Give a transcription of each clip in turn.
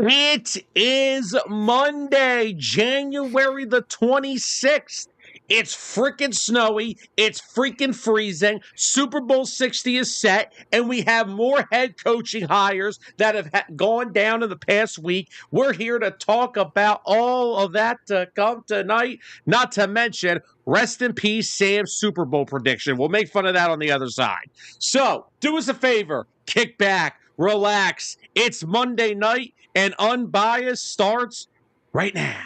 It is Monday, January the 26th. It's freaking snowy. It's freaking freezing. Super Bowl 60 is set, and we have more head coaching hires that have gone down in the past week. We're here to talk about all of that to come tonight, not to mention, rest in peace, Sam's Super Bowl prediction. We'll make fun of that on the other side. So, do us a favor, kick back, relax. It's Monday night, and Unbiased starts right now.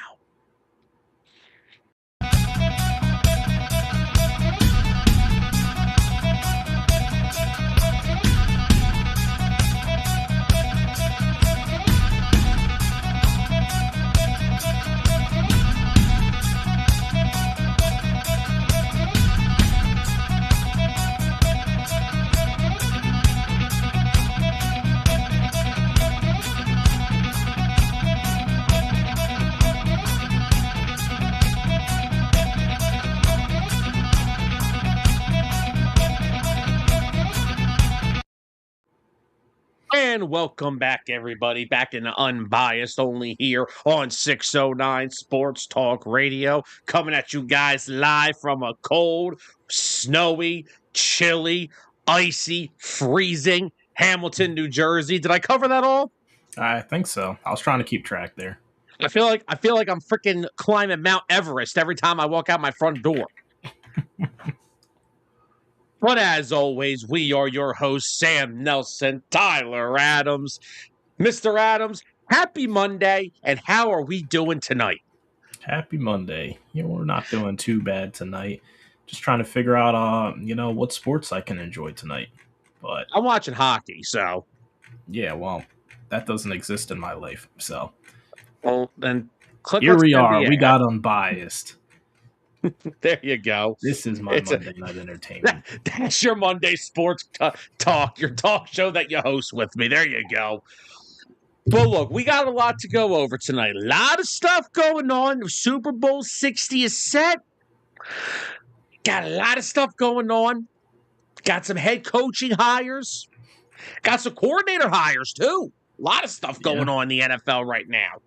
And welcome back, everybody, back in the Unbiased, only here on 609 Sports Talk Radio, coming at you guys live from a cold, snowy, chilly, icy, freezing Hamilton, New Jersey. Did I cover that all? I think so. I was trying to keep track there. I feel like I'm freaking climbing Mount Everest every time I walk out my front door. But as always, we are your hosts, Sam Nelson, Tyler Adams. Mr. Adams, happy Monday, and how are we doing tonight? Happy Monday. We're not doing too bad tonight. Just trying to figure out, what sports I can enjoy tonight. But I'm watching hockey, so. Yeah, well, that doesn't exist in my life, so. Well, then here we are. We got Unbiased. There you go. This is my Monday night entertainment. That's your Monday sports talk, your talk show that you host with me. There you go. But look, we got a lot to go over tonight. A lot of stuff going on. The Super Bowl 60 is set. Got a lot of stuff going on. Got some head coaching hires. Got some coordinator hires, too. A lot of stuff going on in the NFL right now.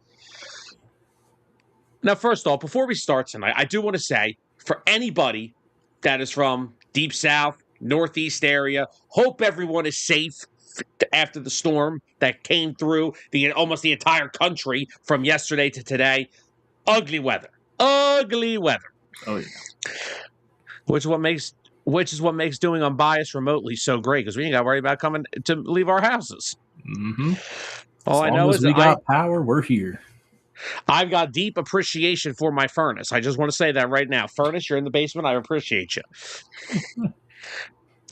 Now, first off, before we start tonight, I do want to say, for anybody that is from Deep South, Northeast area, hope everyone is safe after the storm that came through almost the entire country from yesterday to today. Ugly weather. Ugly weather. Oh, yeah. Which is what makes doing Unbiased remotely so great, because we ain't got to worry about coming to leave our houses. Mm-hmm. All I know is we got power, we're here. I've got deep appreciation for my furnace. I just want to say that right now. Furnace, you're in the basement. I appreciate you.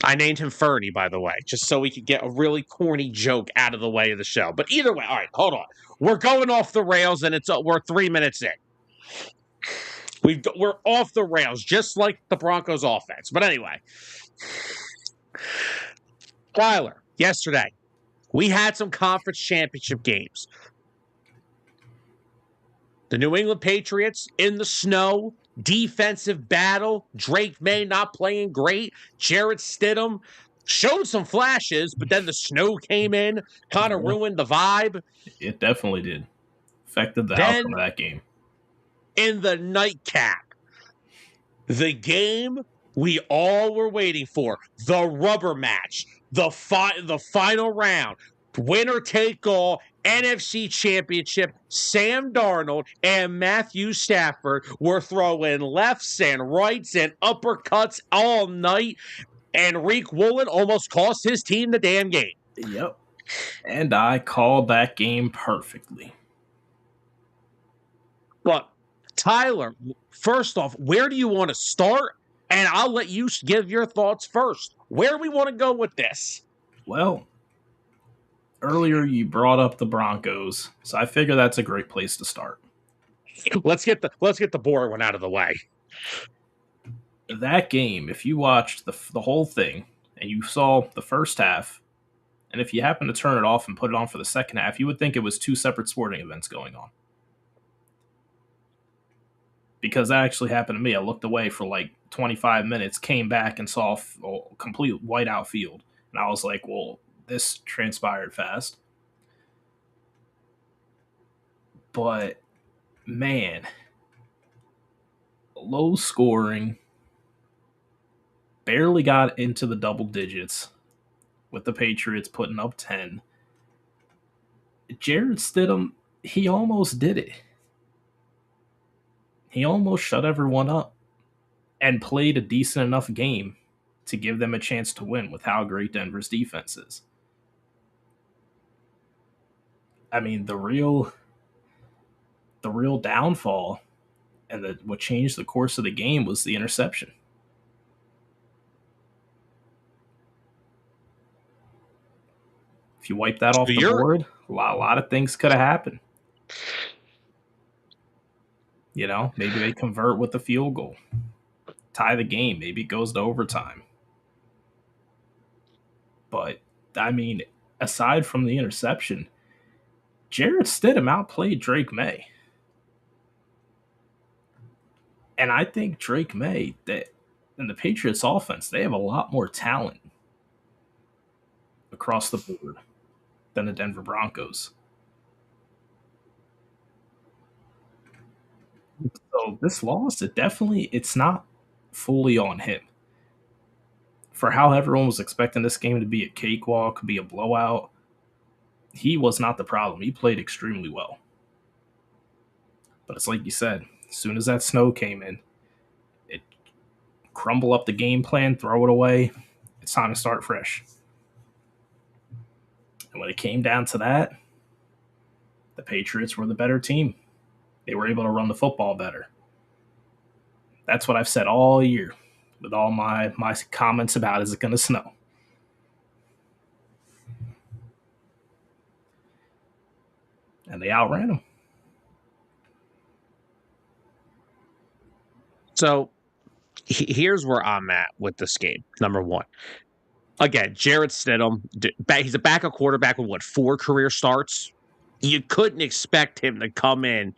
I named him Fernie, by the way, just so we could get a really corny joke out of the way of the show. But either way, all right, hold on. We're going off the rails, and we're 3 minutes in. We're off the rails, just like the Broncos offense. But anyway, Tyler, yesterday, we had some conference championship games. The New England Patriots in the snow, defensive battle. Drake May not playing great. Jarrett Stidham showed some flashes, but then the snow came in, kind of ruined the vibe. It definitely did. Affected the outcome of that game. In the nightcap, the game we all were waiting for, the rubber match, the final round, winner take all, NFC Championship. Sam Darnold and Matthew Stafford were throwing lefts and rights and uppercuts all night, and Reek Woolen almost cost his team the damn game. Yep. And I called that game perfectly. But Tyler, first off, where do you want to start? And I'll let you give your thoughts first. Where do we want to go with this? Well, earlier you brought up the Broncos, so I figure that's a great place to start. Let's get the boring one out of the way. That game, if you watched the whole thing and you saw the first half, and if you happen to turn it off and put it on for the second half, you would think it was two separate sporting events going on. Because that actually happened to me. I looked away for like 25 minutes, came back and saw a complete whiteout field. And I was like, well, this transpired fast. But, man, low scoring, barely got into the double digits with the Patriots putting up 10. Jarrett Stidham, he almost did it. He almost shut everyone up and played a decent enough game to give them a chance to win with how great Denver's defense is. I mean, the real downfall and what changed the course of the game was the interception. If you wipe that off the board, a lot of things could have happened. You know, maybe they convert with the field goal, tie the game, maybe it goes to overtime. But, I mean, aside from the interception, Jarrett Stidham outplayed Drake May. And I think Drake May, that in the Patriots offense, they have a lot more talent across the board than the Denver Broncos. So this loss, it's not fully on him. For how everyone was expecting this game to be a cakewalk, be a blowout, he was not the problem. He played extremely well. But it's like you said, as soon as that snow came in, it crumble up the game plan, throw it away. It's time to start fresh. And when it came down to that, the Patriots were the better team. They were able to run the football better. That's what I've said all year with all my comments about is it going to snow. And they outran them. So here's where I'm at with this game. Number one. Again, Jarrett Stidham, he's a backup quarterback with 4 career starts. You couldn't expect him to come in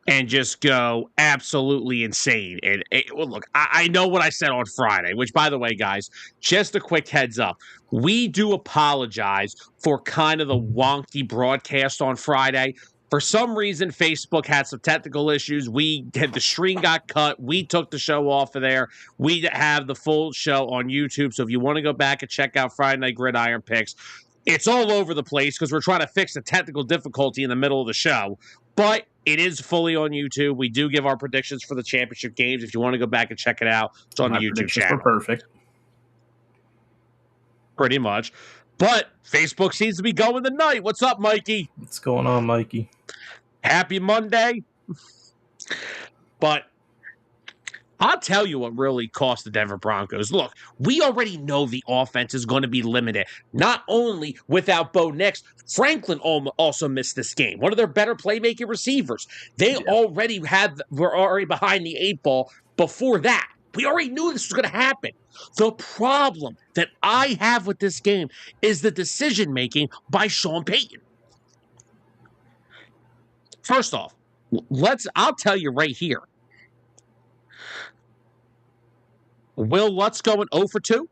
and just go absolutely insane. And look, I know what I said on Friday, which, by the way, guys, just a quick heads up. We do apologize for kind of the wonky broadcast on Friday. For some reason, Facebook had some technical issues. The stream got cut. We took the show off of there. We have the full show on YouTube. So if you want to go back and check out Friday Night Gridiron Picks, it's all over the place because we're trying to fix the technical difficulty in the middle of the show. But it is fully on YouTube. We do give our predictions for the championship games. If you want to go back and check it out, it's on the YouTube channel. Were perfect. Pretty much. But Facebook seems to be going the night. What's up, Mikey? What's going on, Mikey? Happy Monday. But I'll tell you what really cost the Denver Broncos. Look, we already know the offense is going to be limited. Not only without Bo Nix, Franklin also missed this game. One of their better playmaking receivers. They were already behind the 8 ball before that. We already knew this was going to happen. The problem that I have with this game is the decision-making by Sean Payton. First off, I'll tell you right here. Will Lutz going 0 for 2?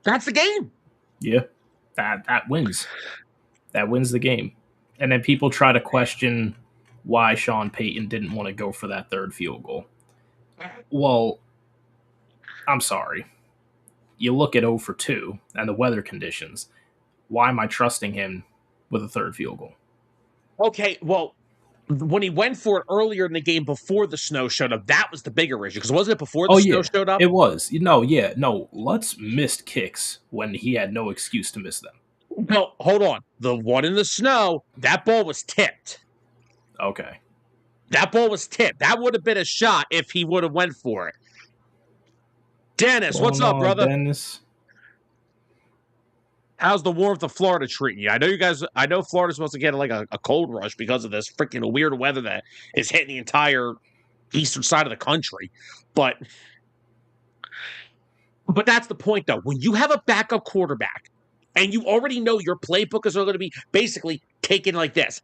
That's the game. Yeah, that wins. That wins the game. And then people try to question why Sean Payton didn't want to go for that 3rd field goal. Well, I'm sorry. You look at 0 for 2 and the weather conditions. Why am I trusting him with a 3rd field goal? Okay, well, when he went for it earlier in the game before the snow showed up, that was the bigger issue. Because wasn't it before the snow showed up? It was. No, Lutz missed kicks when he had no excuse to miss them. No, hold on. The one in the snow, that ball was tipped. Okay. That ball was tipped. That would have been a shot if he would have went for it. Dennis, what's up, brother? Dennis. How's the warmth of Florida treating you? I know Florida's supposed to get like a cold rush because of this freaking weird weather that is hitting the entire eastern side of the country. But that's the point, though. When you have a backup quarterback and you already know your playbook is going to be basically taken like this,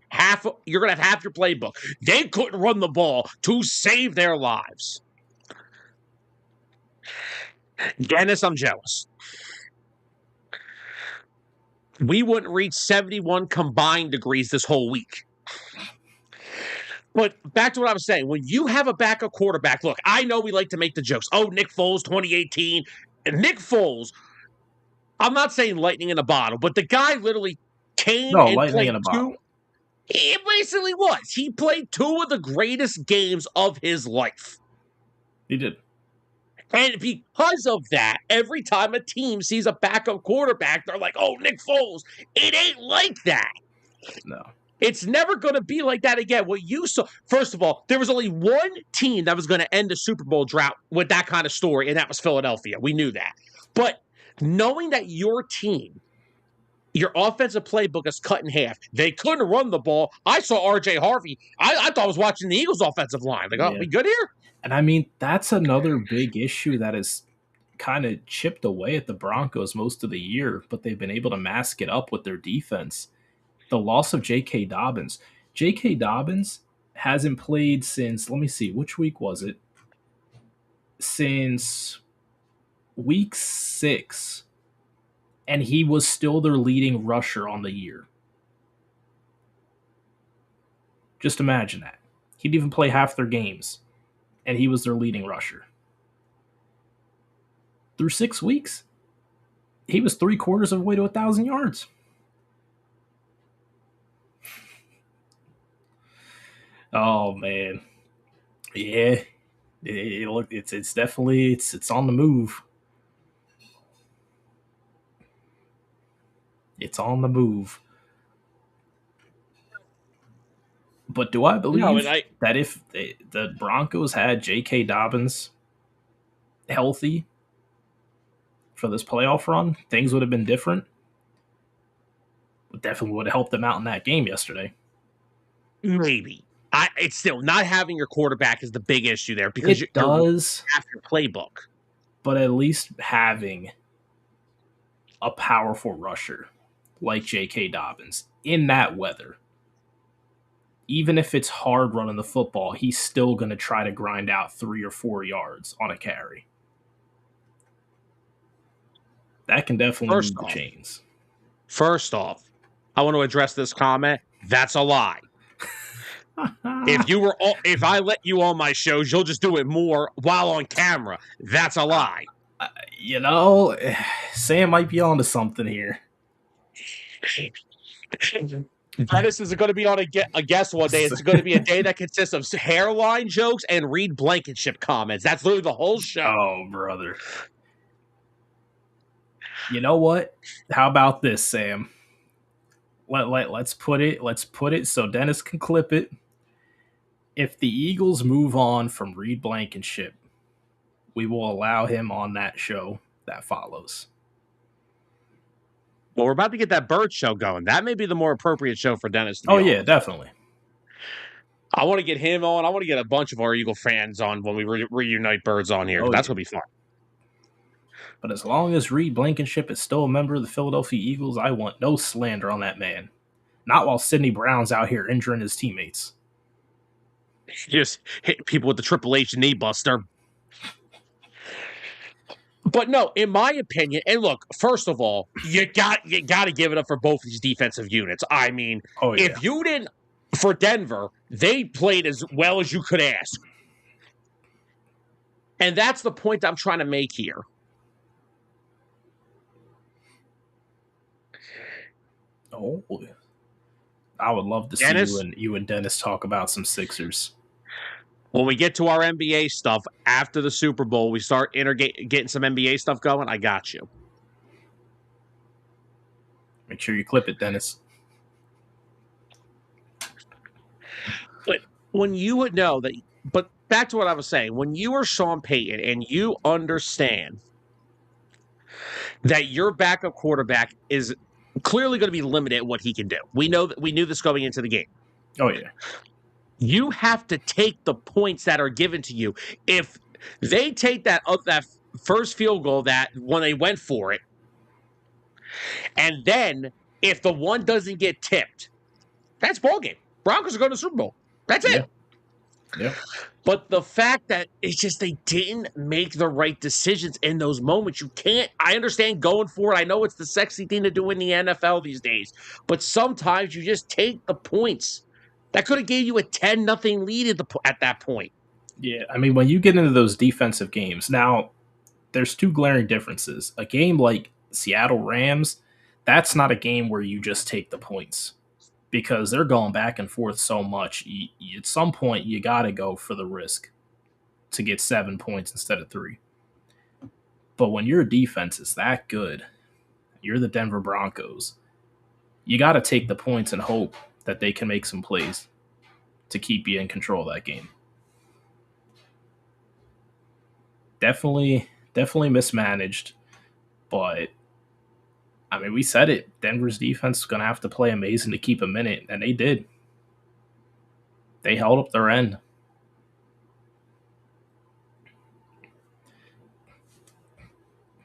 you're going to have half your playbook. They couldn't run the ball to save their lives. Dennis, I'm jealous. We wouldn't reach 71 combined degrees this whole week. But back to what I was saying, when you have a backup quarterback, look, I know we like to make the jokes. Oh, Nick Foles, 2018. And Nick Foles, I'm not saying lightning in a bottle, but the guy literally came No, and lightning in played a two. bottle. It basically was. He played two of the greatest games of his life. He did. And because of that, every time a team sees a backup quarterback, they're like, oh, Nick Foles. It ain't like that. No. It's never going to be like that again. What you saw, first of all, there was only one team that was going to end the Super Bowl drought with that kind of story, and that was Philadelphia. We knew that. But knowing that your team, your offensive playbook is cut in half, they couldn't run the ball. I saw RJ Harvey. I thought I was watching the Eagles' offensive line. Like, oh, we good here? And I mean, that's another big issue that is kind of chipped away at the Broncos most of the year, but they've been able to mask it up with their defense. The loss of J.K. Dobbins. J.K. Dobbins hasn't played since, let me see, which week was it? Since week 6. And he was still their leading rusher on the year. Just imagine that. He didn't even play half their games, and he was their leading rusher. Through 6 weeks, he was 3/4 of the way to 1,000 yards. Oh man, yeah. It's definitely it's on the move. It's on the move. But do I believe that if the Broncos had J.K. Dobbins healthy for this playoff run, things would have been different? It definitely would have helped them out in that game yesterday. Maybe. It's still not having your quarterback is the big issue there because it does have your playbook. But at least having a powerful rusher like J.K. Dobbins in that weather, even if it's hard running the football, he's still going to try to grind out 3 or 4 yards on a carry. That can definitely move the chains. First off, I want to address this comment. That's a lie. If I let you on my shows, you'll just do it more while on camera. That's a lie. Sam might be onto something here. Dennis is going to be on a guest one day. It's going to be a day that consists of hairline jokes and Reed Blankenship comments. That's literally the whole show. Oh, brother. You know what? How about this, Sam? Let's put it so Dennis can clip it. If the Eagles move on from Reed Blankenship, we will allow him on that show that follows. Well, we're about to get that Bird show going. That may be the more appropriate show for Dennis. Yeah, definitely. I want to get him on. I want to get a bunch of our Eagle fans on when we reunite Birds on here. That's going to be fun. But as long as Reed Blankenship is still a member of the Philadelphia Eagles, I want no slander on that man. Not while Sidney Brown's out here injuring his teammates. Just hit people with the Triple H knee buster. But no, in my opinion, and look, first of all, you got to give it up for both these defensive units. I mean, if you didn't, for Denver, they played as well as you could ask. And that's the point I'm trying to make here. Oh, I would love to see you and Dennis talk about some Sixers. When we get to our NBA stuff after the Super Bowl, we start getting some NBA stuff going. I got you. Make sure you clip it, Dennis. But when you would know that, but back to what I was saying, when you are Sean Payton and you understand that your backup quarterback is clearly going to be limited at what he can do. We knew this going into the game. Oh, yeah. You have to take the points that are given to you. If they take that first field goal that when they went for it, and then if the one doesn't get tipped, that's ballgame. Broncos are going to the Super Bowl. That's it. Yeah. But the fact that it's just they didn't make the right decisions in those moments. You can't. I understand going for it. I know it's the sexy thing to do in the NFL these days. But sometimes you just take the points. That could have gave you a 10-0 lead at that point. Yeah, I mean, when you get into those defensive games, now there's two glaring differences. A game like Seattle Rams, that's not a game where you just take the points because they're going back and forth so much. At some point, you got to go for the risk to get 7 points instead of 3. But when your defense is that good, you're the Denver Broncos, you got to take the points and hope that they can make some plays to keep you in control of that game. Definitely mismanaged, but I mean, we said it. Denver's defense is going to have to play amazing to keep them in it, and they did. They held up their end.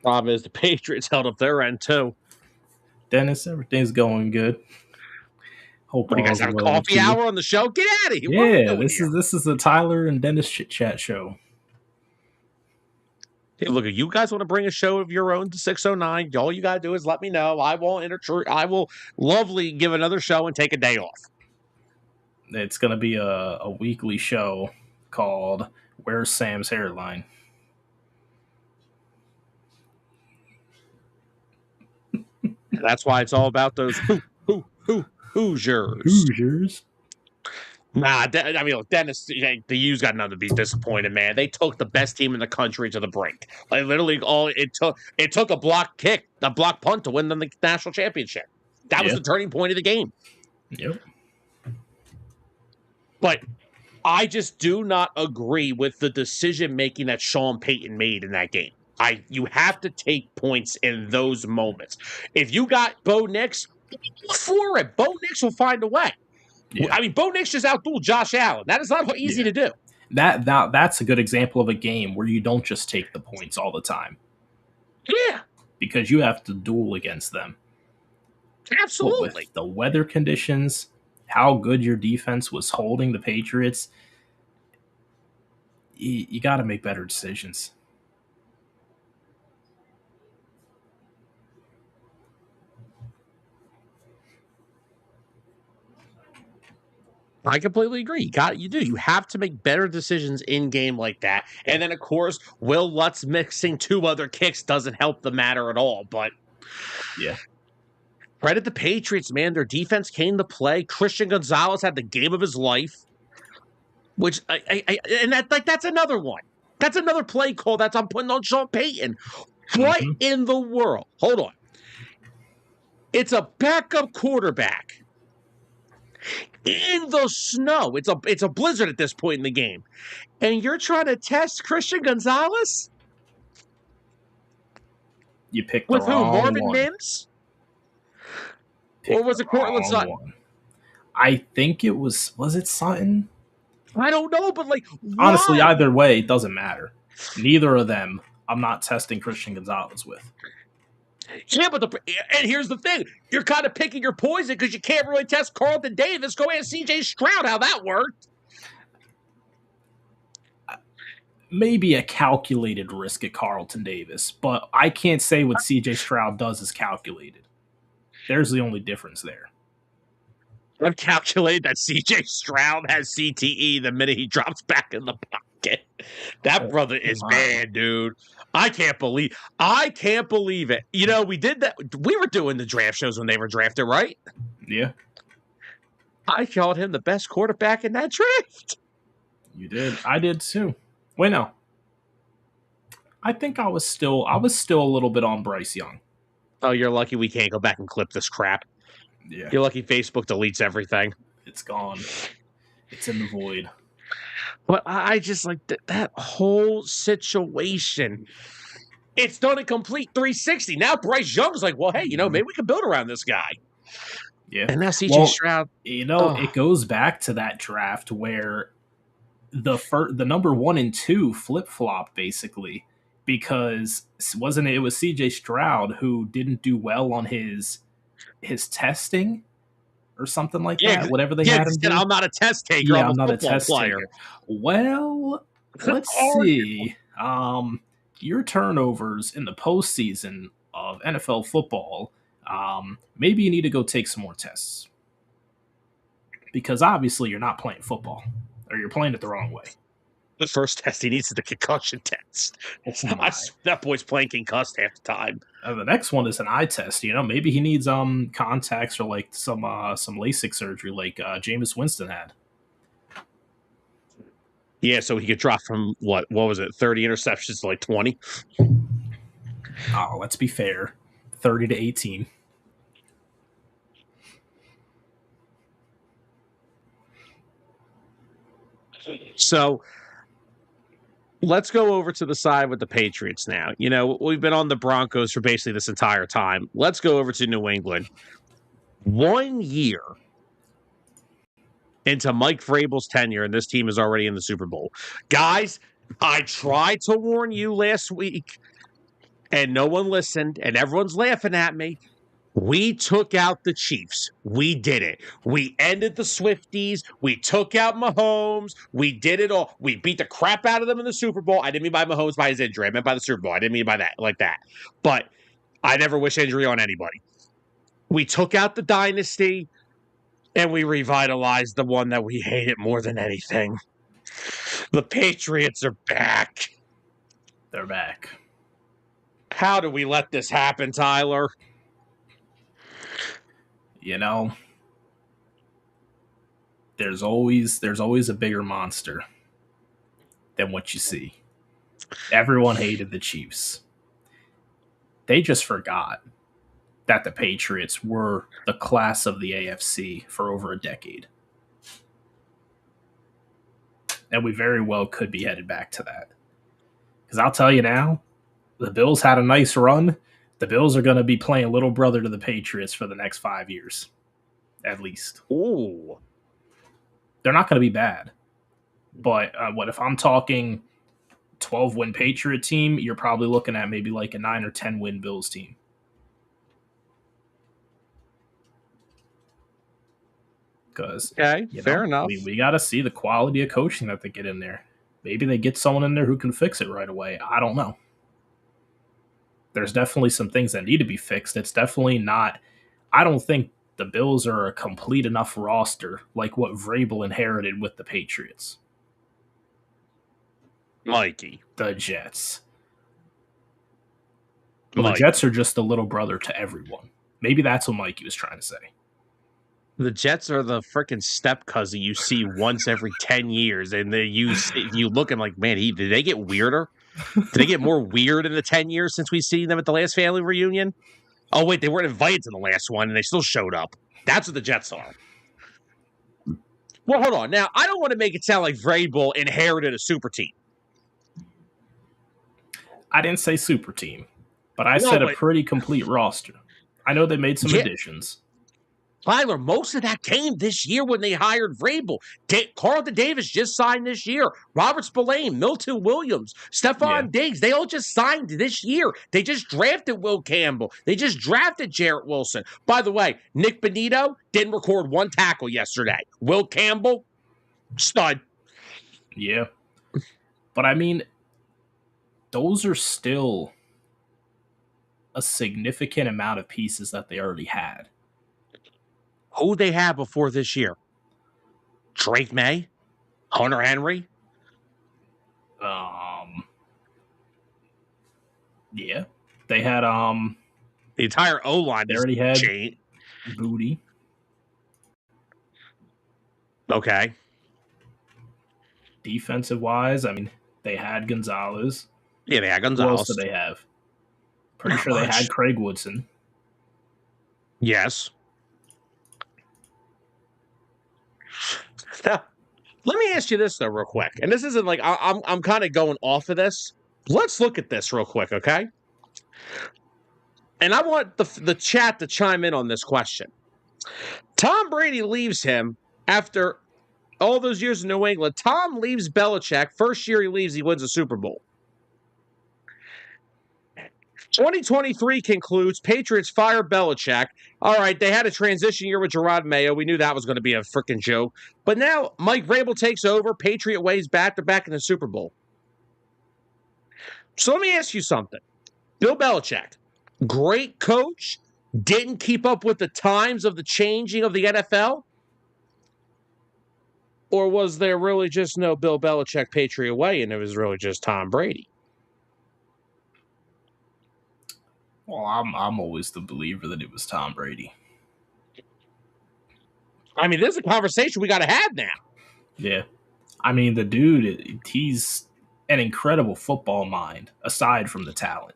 Problem is, the Patriots held up their end too. Dennis, everything's going good. Hope what, you guys have a coffee hour on the show? Get out of here! Yeah, this is the Tyler and Dennis Chit Chat show. Hey, look, if you guys want to bring a show of your own to 609, all you got to do is let me know. I will lovely give another show and take a day off. It's going to be a weekly show called Where's Sam's Hairline? That's why it's all about those Hoosiers. Hoosiers. Nah, I mean, look, Dennis, the U's got nothing to be disappointed, man. They took the best team in the country to the brink. Like literally, it took a block punt to win them the national championship. That was the turning point of the game. Yep. But I just do not agree with the decision making that Sean Payton made in that game. You have to take points in those moments. If you got Bo Nix, go for it. Bo Nix will find a way. Yeah. I mean, Bo Nix just outdueled Josh Allen. That is not easy to do. That's a good example of a game where you don't just take the points all the time. Yeah. Because you have to duel against them. Absolutely. But with the weather conditions, how good your defense was holding the Patriots, you got to make better decisions. I completely agree. You have to make better decisions in game like that. And then, of course, Will Lutz mixing 2 other kicks doesn't help the matter at all. But yeah, credit the Patriots, man. Their defense came to play. Christian Gonzalez had the game of his life. Which that's another one. That's another play call that I'm putting on Sean Payton. What in the world? Hold on. It's a backup quarterback. In the snow. It's a blizzard at this point in the game. And you're trying to test Christian Gonzalez? You picked the wrong one. With who? Marvin Mims? Or was it Cortland Sutton? I think it was it Sutton? I don't know, but honestly, either way, it doesn't matter. Neither of them I'm not testing Christian Gonzalez with. Yeah, and here's the thing. You're kind of picking your poison because you can't really test Carlton Davis. Go ask C.J. Stroud how that worked. Maybe a calculated risk at Carlton Davis, but I can't say what C.J. Stroud does is calculated. There's the only difference there. I've calculated that C.J. Stroud has CTE the minute he drops back in the pocket. That brother is bad, dude. I can't believe it. You know, we did that. We were doing the draft shows when they were drafted, right? Yeah. I called him the best quarterback in that draft. You did. I did too. Wait, no. I think I was still a little bit on Bryce Young. Oh, you're lucky we can't go back and clip this crap. Yeah. You're lucky Facebook deletes everything. It's gone. It's in the void. But I just that whole situation. It's done a complete 360. Now Bryce Young's like, well, hey, maybe we can build around this guy. Yeah. And now CJ Stroud. It goes back to that draft where the number 1 and 2 flip-flop basically, because it was CJ Stroud who didn't do well on his testing or something like that. Whatever they had him do. I'm not a test taker. I'm not a test player. Taker. Well, let's see. Your turnovers in the postseason of NFL football. Maybe you need to go take some more tests. because obviously you're not playing football, or you're playing it the wrong way. The first test he needs is the concussion test. That boy's playing concussed half the time. The next one is an eye test. Maybe he needs contacts or like some LASIK surgery, like Jameis Winston had. Yeah, so he could drop from what was it, 30 interceptions to like 20? Oh, let's be fair, 30 to 18. So let's go over to the side with the Patriots now. We've been on the Broncos for basically this entire time. Let's go over to New England. 1 year into Mike Vrabel's tenure, and this team is already in the Super Bowl. Guys, I tried to warn you last week, and no one listened, and everyone's laughing at me. We took out the Chiefs. We did it. We ended the Swifties. We took out Mahomes. We did it all. We beat the crap out of them in the Super Bowl. I didn't mean by Mahomes by his injury. I meant by the Super Bowl. I didn't mean by that, like that. But I never wish injury on anybody. We took out the dynasty, and we revitalized the one that we hated more than anything. The Patriots are back. They're back. How do we let this happen, Tyler? There's always a bigger monster than what you see. Everyone hated the Chiefs. They just forgot that the Patriots were the class of the AFC for over a decade. And we very well could be headed back to that. Because I'll tell you now, the Bills had a nice run. The Bills are going to be playing little brother to the Patriots for the next 5 years, at least. Ooh. They're not going to be bad. But what if I'm talking 12-win Patriot team, you're probably looking at maybe like a 9 or 10-win Bills team. Because fair enough. We got to see the quality of coaching that they get in there. Maybe they get someone in there who can fix it right away. I don't know. There's definitely some things that need to be fixed. It's definitely not. I don't think the Bills are a complete enough roster like what Vrabel inherited with the Patriots. Mikey. The Jets. Well, the Jets are just the little brother to everyone. Maybe that's what Mikey was trying to say. The Jets are the freaking step cousin you see once every 10 years, and you look and like, man, did they get weirder? Did they get more weird in the 10 years since we've seen them at the last family reunion? Oh, wait, they weren't invited to the last one, and they still showed up. That's what the Jets are. Well, hold on. Now, I don't want to make it sound like Vrabel inherited a super team. I didn't say super team, but I said a pretty complete roster. I know they made some additions. Tyler, most of that came this year when they hired Vrabel. Carlton Davis just signed this year. Robert Spillane, Milton Williams, Stephon Diggs, they all just signed this year. They just drafted Will Campbell. They just drafted Jarrett Wilson. By the way, Nick Bonito didn't record one tackle yesterday. Will Campbell, stud. Yeah. But I mean, those are still a significant amount of pieces that they already had. Who they had before this year? Drake May? Hunter Henry? Yeah. They had the entire O-line. They already had Booty. Okay. Defensive wise, I mean, they had Gonzalez. Yeah, they had Gonzalez. Who else did they have? Pretty sure they had Craig Woodson. Yes. Now, let me ask you this though, real quick. And this isn't like I'm kind of going off of this. Let's look at this real quick, okay? And I want the chat to chime in on this question. Tom Brady leaves him after all those years in New England. Tom leaves Belichick. First year he leaves, he wins a Super Bowl. 2023 concludes. Patriots fire Belichick. All right, they had a transition year with Gerard Mayo. We knew that was going to be a freaking joke. But now Mike Vrabel takes over. Patriot ways back to back in the Super Bowl. So let me ask you something. Bill Belichick, great coach, didn't keep up with the times of the changing of the NFL. Or was there really just no Bill Belichick Patriot way and it was really just Tom Brady? Well, I'm always the believer that it was Tom Brady. I mean, this is a conversation we got to have now. Yeah. I mean, the dude, he's an incredible football mind, aside from the talent.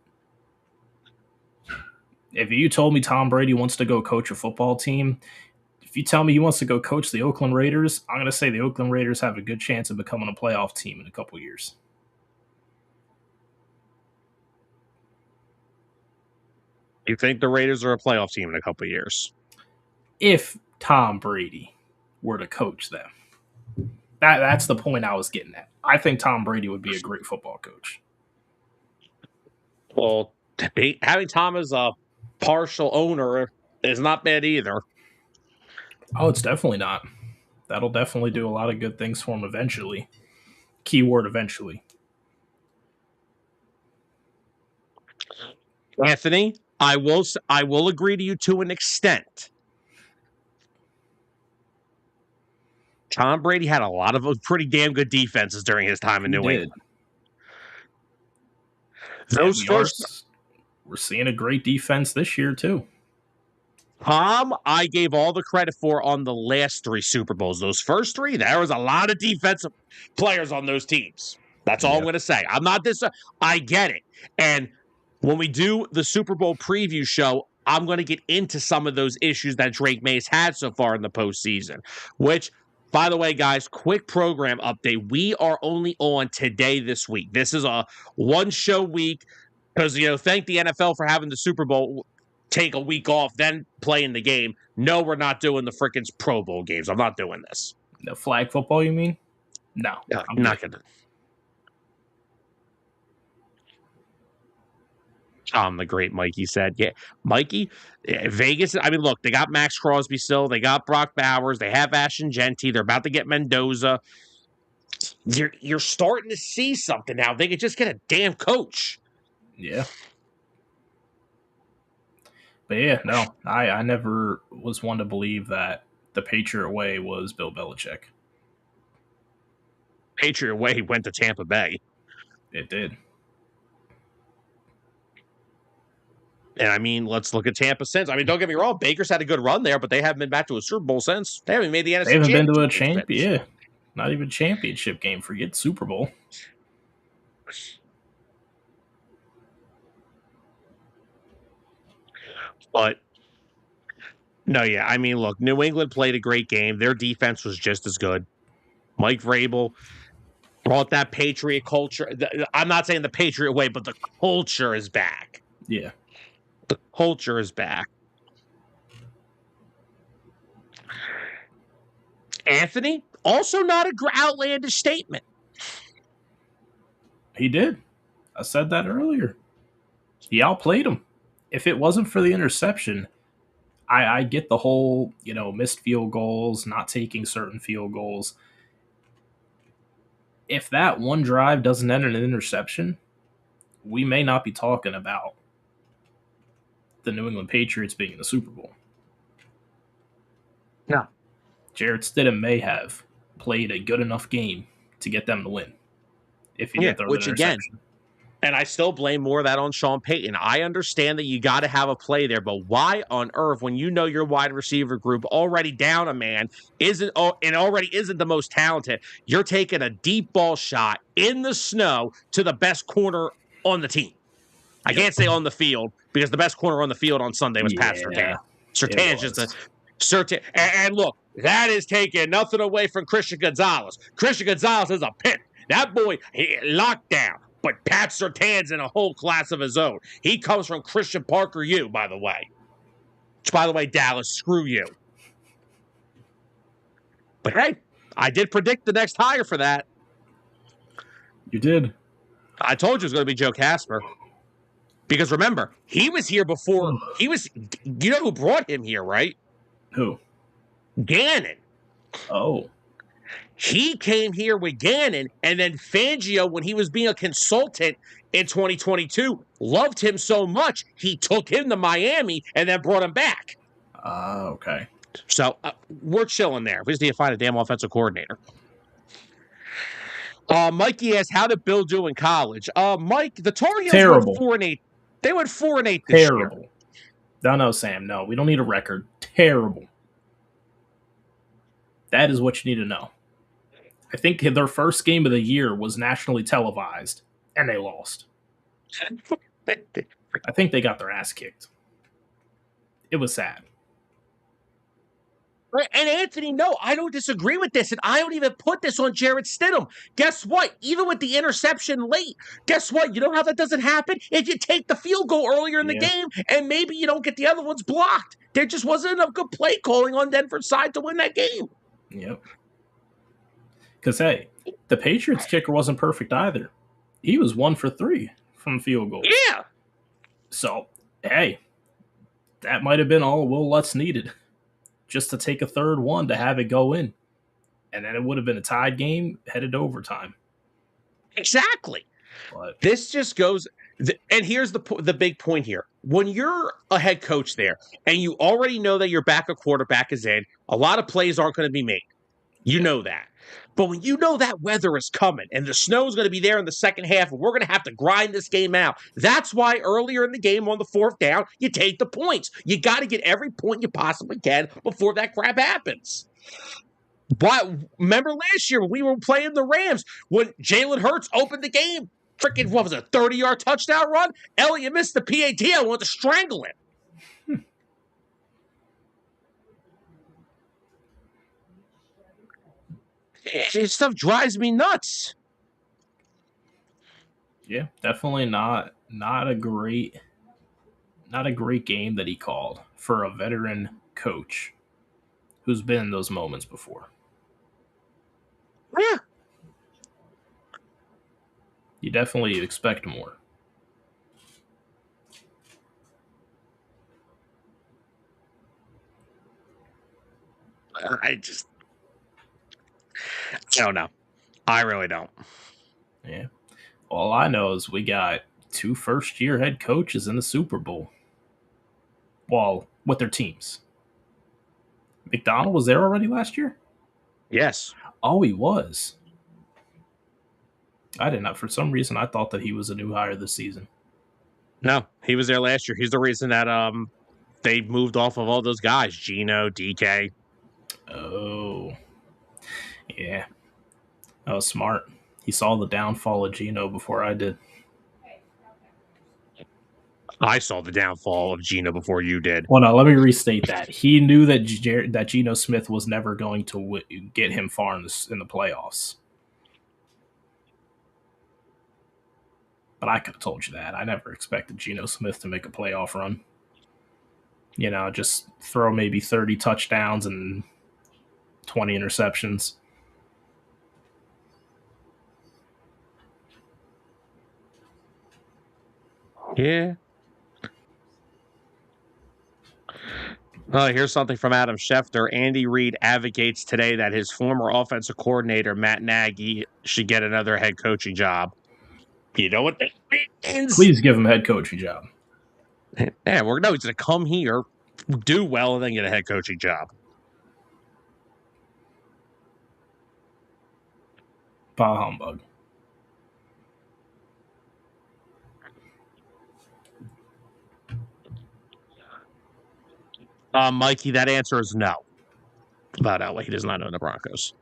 If you told me Tom Brady wants to go coach a football team, if you tell me he wants to go coach the Oakland Raiders, I'm going to say the Oakland Raiders have a good chance of becoming a playoff team in a couple years. You think the Raiders are a playoff team in a couple years? If Tom Brady were to coach them. That's the point I was getting at. I think Tom Brady would be a great football coach. Well, having Tom as a partial owner is not bad either. Oh, it's definitely not. That'll definitely do a lot of good things for him eventually. Keyword eventually. Anthony, I will agree to you to an extent. Tom Brady had a lot of pretty damn good defenses during his time in New England. Those we're seeing a great defense this year too. Tom, I gave all the credit for on the last 3 Super Bowls. Those first 3, there was a lot of defensive players on those teams. That's all I'm going to say. I'm not this. I get it. And when we do the Super Bowl preview show, I'm going to get into some of those issues that Drake May's had so far in the postseason, which, by the way, guys, quick program update. We are only on today this week. This is a one-show week because, thank the NFL for having the Super Bowl take a week off, then play in the game. No, we're not doing the frickin' Pro Bowl games. I'm not doing this. The flag football, you mean? No. I'm not going to. The great Mikey said. Yeah, Mikey, Vegas, I mean, look, they got Max Crosby still. They got Brock Bowers. They have Ashton Genty. They're about to get Mendoza. You're starting to see something now. They could just get a damn coach. Yeah. But yeah, no, I never was one to believe that the Patriot way was Bill Belichick. Patriot way went to Tampa Bay. It did. And I mean, let's look at Tampa since. I mean, don't get me wrong, Baker's had a good run there, but they haven't been back to a Super Bowl since. They haven't made the NFC Championship. They haven't been to a champion. Yeah, not even championship game. Forget Super Bowl. But no, yeah, I mean, look, New England played a great game. Their defense was just as good. Mike Vrabel brought that Patriot culture. I'm not saying the Patriot way, but the culture is back. Yeah. The culture is back. Anthony, also not an outlandish statement. He did. I said that earlier. He outplayed him. If it wasn't for the interception, I get the whole, missed field goals, not taking certain field goals. If that one drive doesn't end in an interception, we may not be talking about the New England Patriots being in the Super Bowl. No. Jarrett Stidham may have played a good enough game to get them to win. If he didn't throw the interception. Again, and I still blame more of that on Sean Payton. I understand that you got to have a play there, but why on earth, when you know your wide receiver group already down a man, already isn't the most talented, you're taking a deep ball shot in the snow to the best corner on the team? I can't say on the field because the best corner on the field on Sunday was Pat Surtain. Surtain's just a certain. And look, that is taking nothing away from Christian Gonzalez. Christian Gonzalez is a pimp. That boy, locked down. But Pat Surtain's in a whole class of his own. He comes from Christian Parker U, by the way. Which, by the way, Dallas, screw you. But hey, I did predict the next hire for that. You did. I told you it was going to be Joe Casper. Because remember, he was here before. You know who brought him here, right? Who? Gannon. Oh. He came here with Gannon, and then Fangio, when he was being a consultant in 2022, loved him so much, he took him to Miami and then brought him back. Okay. So we're chilling there. We just need to find a damn offensive coordinator. Mikey asked, "How did Bill do in college?" Mike, the Tar Heels Terrible. went 4-8. They went 4-8 this year. Terrible. No, Sam. No, we don't need a record. Terrible. That is what you need to know. I think their first game of the year was nationally televised, and they lost. I think they got their ass kicked. It was sad. And Anthony, no, I don't disagree with this, and I don't even put this on Jarrett Stidham. Guess what? Even with the interception late, guess what? You know how that doesn't happen? If you take the field goal earlier in the game, and maybe you don't get the other ones blocked. There just wasn't enough good play calling on Denver's side to win that game. Yep. Because, hey, the Patriots kicker wasn't perfect either. He was 1 for 3 from field goals. Yeah. So, hey, that might have been all Will Lutz needed. Just to take a third one to have it go in. And then it would have been a tied game headed to overtime. Exactly. But this just goes, and here's the big point here. When you're a head coach there and you already know that your backup quarterback is in, a lot of plays aren't going to be made. You know that. But when you know that weather is coming and the snow is going to be there in the second half and we're going to have to grind this game out, that's why earlier in the game on the fourth down, you take the points. You got to get every point you possibly can before that crap happens. But remember last year when we were playing the Rams, when Jalen Hurts opened the game, freaking, what was it, a 30-yard touchdown run? Elliott missed the PAT. I wanted to strangle him. This stuff drives me nuts. Yeah, definitely not a great game that he called for a veteran coach who's been in those moments before. Yeah. You definitely expect more. I don't know. I really don't. Yeah. All I know is we got 2 first-year head coaches in the Super Bowl. Well, with their teams. McDonald was there already last year? Yes. Oh, he was. I didn't know. For some reason, I thought that he was a new hire this season. No, he was there last year. He's the reason that they moved off of all those guys, Geno, DK. Oh. Yeah. That was smart. He saw the downfall of Geno before I did. I saw the downfall of Geno before you did. Well, no, let me restate that. He knew that that Geno Smith was never going to get him far in the playoffs. But I could have told you that. I never expected Geno Smith to make a playoff run. You know, just throw maybe 30 touchdowns and 20 interceptions. Yeah. Here's something from Adam Schefter. Andy Reid advocates today that his former offensive coordinator, Matt Nagy, should get another head coaching job. You know what that means? Please give him a head coaching job. Yeah, he's going to come here, do well, and then get a head coaching job. Bah humbug. Mikey, that answer is no. About Elway, he does not own the Broncos.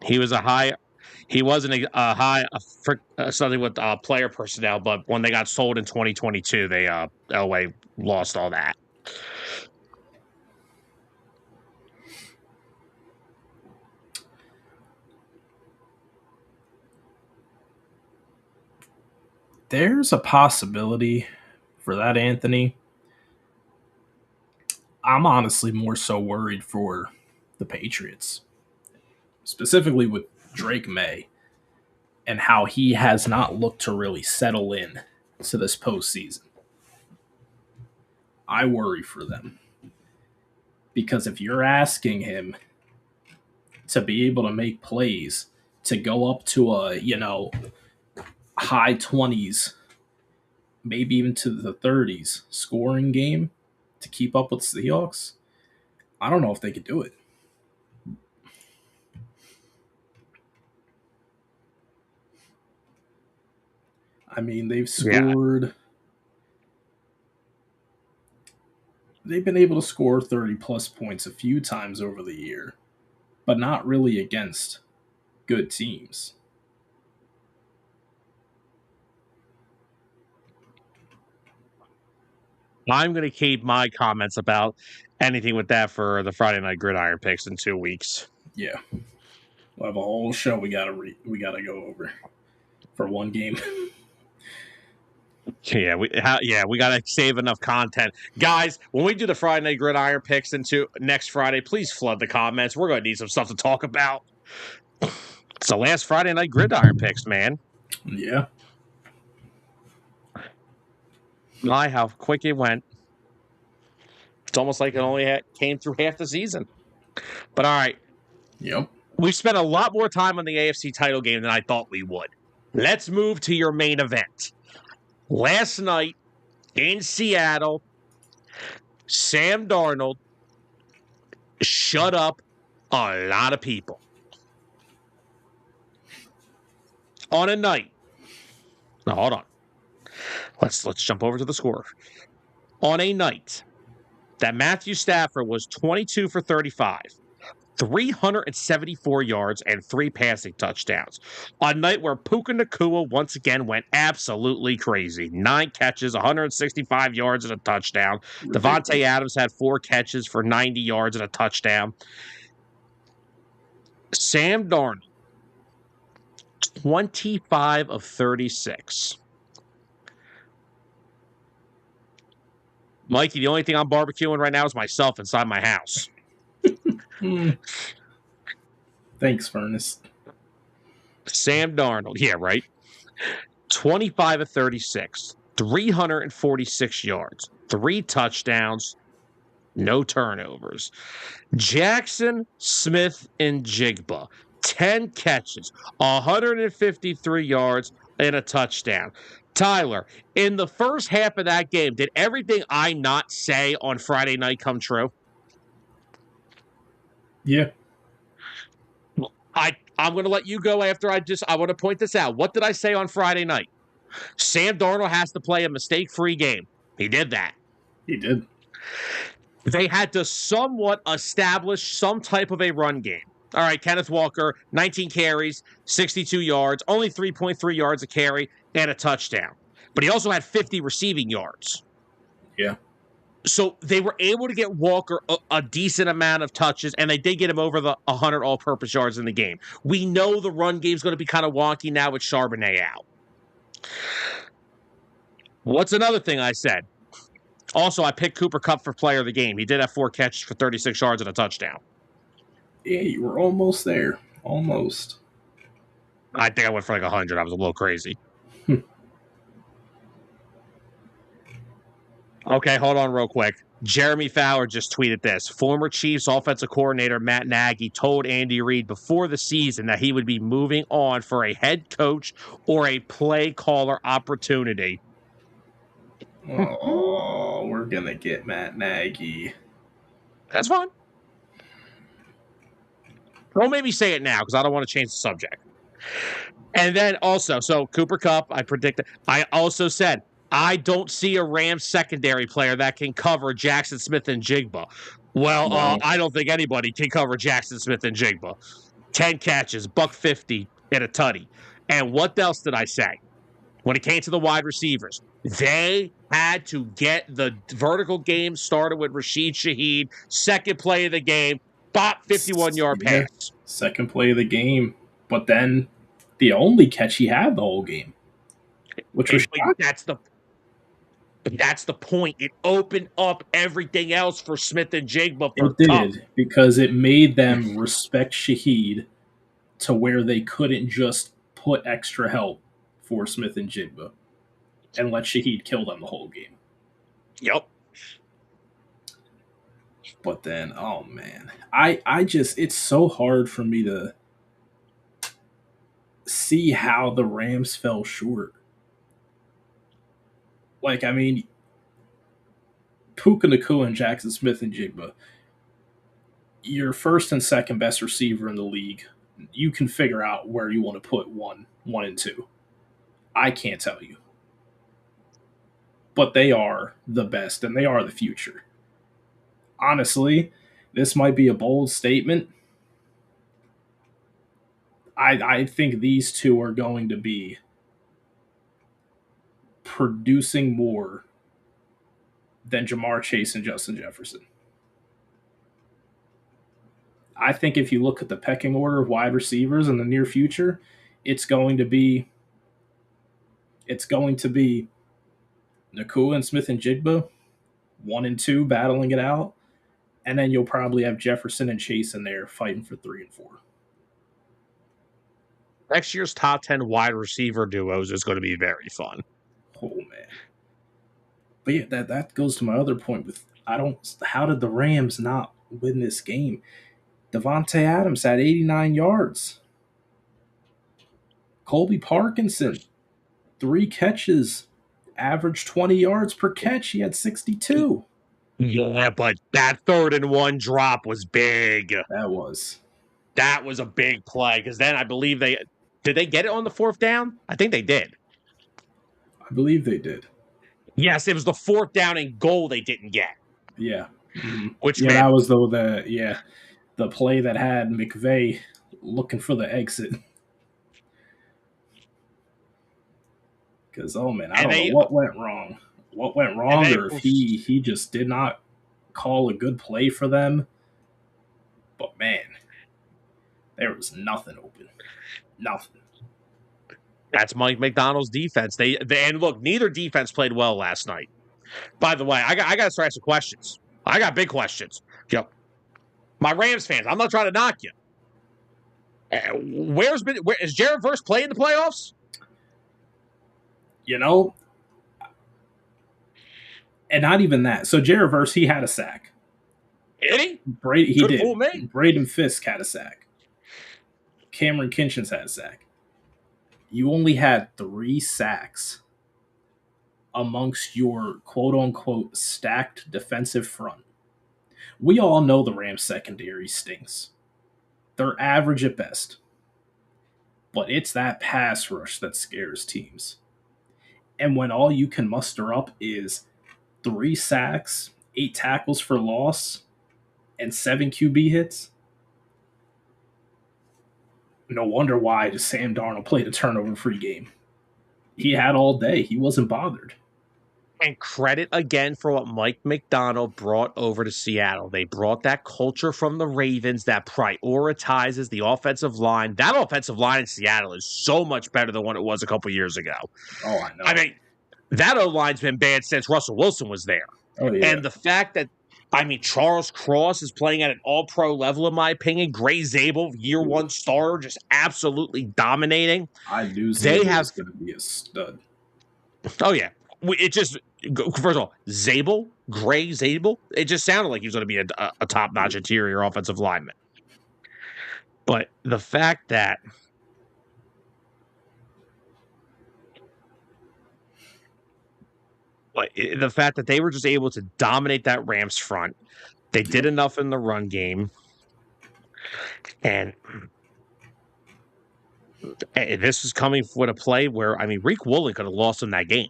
He wasn't something with player personnel, but when they got sold in 2022, Elway lost all that. There's a possibility for that, Anthony. I'm honestly more so worried for the Patriots, specifically with Drake May and how he has not looked to really settle in to this postseason. I worry for them because if you're asking him to be able to make plays, to go up to a, high 20s, maybe even to the 30s scoring game to keep up with the Seahawks, I don't know if they could do it. I mean, they've Yeah. scored. They've been able to score 30 plus points a few times over the year, but not really against good teams. I'm going to keep my comments about anything with that for the Friday Night Gridiron picks in 2 weeks. Yeah, we'll have a whole show we gotta go over for one game. Yeah, we got to save enough content, guys. When we do the Friday Night Gridiron picks into next Friday, please flood the comments. We're going to need some stuff to talk about. It's the last Friday Night Gridiron picks, man. Yeah. My, how quick it went. It's almost like it only came through half the season. But all right, Yep. we've spent a lot more time on the AFC title game than I thought we would. Let's move to your main event. Last night in Seattle, Sam Darnold shut up a lot of people. On a night. Now, hold on. Let's jump over to the score. On a night that Matthew Stafford was 22 for 35, 374 yards, and 3 passing touchdowns. A night where Puka Nacua once again went absolutely crazy. 9 catches, 165 yards, and a touchdown. Ridiculous. Devontae Adams had 4 catches for 90 yards and a touchdown. Sam Darnold, 25 of 36. Mikey, the only thing I'm barbecuing right now is myself inside my house. Thanks, Furnace. Sam Darnold, yeah, right? 25 of 36, 346 yards, 3 touchdowns, no turnovers. Jackson, Smith, and Jigba, 10 catches, 153 yards, and a touchdown. Tyler, in the first half of that game, did everything I not say on Friday night come true? Yeah. I'm going to let you go after I want to point this out. What did I say on Friday night? Sam Darnold has to play a mistake-free game. He did that. He did. They had to somewhat establish some type of a run game. All right, Kenneth Walker, 19 carries, 62 yards, only 3.3 yards a carry, and a touchdown. But he also had 50 receiving yards. Yeah. So they were able to get Walker a decent amount of touches, and they did get him over the 100 all-purpose yards in the game. We know the run game is going to be kind of wonky now with Charbonnet out. What's another thing I said? Also, I picked Cooper Kupp for player of the game. He did have 4 catches for 36 yards and a touchdown. Yeah, you were almost there. Almost. I think I went for like 100. I was a little crazy. Okay, hold on real quick. Jeremy Fowler just tweeted this. Former Chiefs offensive coordinator Matt Nagy told Andy Reid before the season that he would be moving on for a head coach or a play caller opportunity. Oh, we're going to get Matt Nagy. That's fine. Don't make me say it now because I don't want to change the subject. And then also, so Cooper Kupp, I also said, I don't see a Rams secondary player that can cover Jackson Smith and Jigba. Well, No. I don't think anybody can cover Jackson Smith and Jigba. 10 catches, $150, and a tutty. And what else did I say? When it came to the wide receivers, they had to get the vertical game started with Rashid Shaheed. Second play of the game, 51-yard pass. Second play of the game. But then the only catch he had the whole game. Which was That's the point. It opened up everything else for Smith and Jigba. It did, because it made them respect Shaheed to where they couldn't just put extra help for Smith and Jigba and let Shaheed kill them the whole game. Yep. But then, oh man, I just, it's so hard for me to see how the Rams fell short. Like, I mean, Puka Nacua and Jackson Smith and Jigba, your first and second best receiver in the league. You can figure out where you want to put one and two. I can't tell you. but they are the best and they are the future. Honestly, this might be a bold statement. I think these two are going to be producing more than Jamar Chase and Justin Jefferson. I think if you look at the pecking order of wide receivers in the near future, it's going to be Nakua and Smith and Jigba, 1 and 2 battling it out, and then you'll probably have Jefferson and Chase in there fighting for 3 and 4. Next year's top 10 wide receiver duos is going to be very fun. Oh man. But yeah, that goes to my other point with how did the Rams not win this game? Devontae Adams had 89 yards. Colby Parkinson, 3 catches, averaged 20 yards per catch. He had 62. Yeah, but that 3rd and 1 drop was big. That was a big play because then I believe did they get it on the 4th down? I think they did. I believe they did. Yes, it was the 4th down and goal they didn't get. Yeah. Mm-hmm. Which that was the play that had McVay looking for the exit. Because I don't know what went wrong. What went wrong, or if he just did not call a good play for them. But man, there was nothing open. Nothing. That's Mike McDonald's defense. And look, neither defense played well last night. By the way, I got to start asking questions. I got big questions. Yep. My Rams fans, I'm not trying to knock you. Where is Jared Verse playing in the playoffs? And not even that. So Jared Verse, he had a sack. Did he? He did. Braden Fisk had a sack. Cameron Kinchins had a sack. You only had 3 sacks amongst your quote-unquote stacked defensive front. We all know the Rams secondary stinks. They're average at best. But it's that pass rush that scares teams. And when all you can muster up is 3 sacks, 8 tackles for loss, and 7 QB hits, no wonder why Sam Darnold played a turnover-free game. He had all day. He wasn't bothered. And credit again for what Mike McDonald brought over to Seattle. They brought that culture from the Ravens that prioritizes the offensive line. That offensive line in Seattle is so much better than what it was a couple years ago. Oh, I know. I mean, that O-line's been bad since Russell Wilson was there. Oh, yeah. And the fact that, Charles Cross is playing at an all-pro level, in my opinion. Gray Zabel, year 1 starter, just absolutely dominating. I knew Zabel was going to be a stud. Oh, yeah. It just, first of all, Gray Zabel, it just sounded like he was going to be a top-notch interior offensive lineman. But the fact that they were just able to dominate that Rams front, they did enough in the run game, and this is coming with a play where, Reek Woolen could have lost him that game.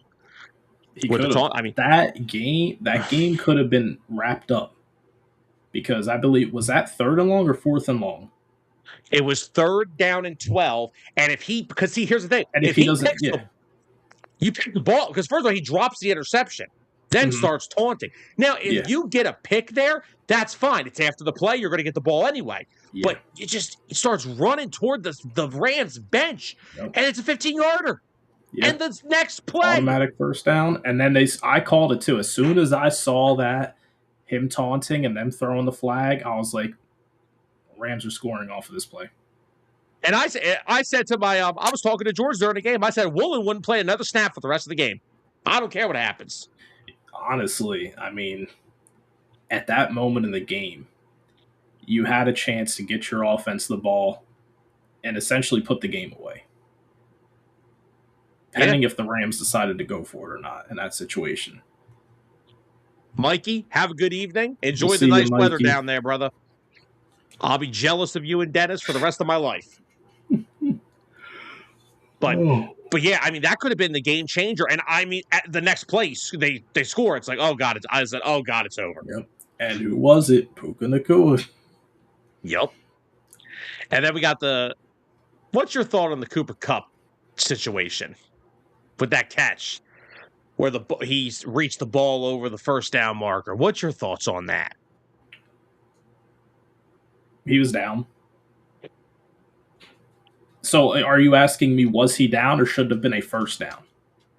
He could have. That game could have been wrapped up because I believe, was that 3rd and long or 4th and long? It was 3rd down and 12, and here's the thing, and if he doesn't, you pick the ball, because first of all, he drops the interception, then starts taunting. Now, if you get a pick there, that's fine. It's after the play. You're going to get the ball anyway. Yeah. But it starts running toward the Rams bench, and it's a 15-yarder. Yep. And the next play. Automatic first down. And then I called it too. As soon as I saw that, him taunting and them throwing the flag, I was like, Rams are scoring off of this play. And I said to I was talking to George during the game. I said, Woolen wouldn't play another snap for the rest of the game. I don't care what happens. Honestly, at that moment in the game, you had a chance to get your offense the ball and essentially put the game away. Pending if the Rams decided to go for it or not in that situation. Mikey, have a good evening. Enjoy the nice weather down there, brother. I'll be jealous of you and Dennis for the rest of my life. But But yeah, I mean, that could have been the game changer. And I mean, at the next place they score, it's like, oh god, I said, oh god, it's over. Yep. And who was it? Puka Nacua. Yep. And then we got the. What's your thought on the Cooper Kupp situation with that catch where he's reached the ball over the first down marker? What's your thoughts on that? He was down. So are you asking me, was he down or should it have been a first down?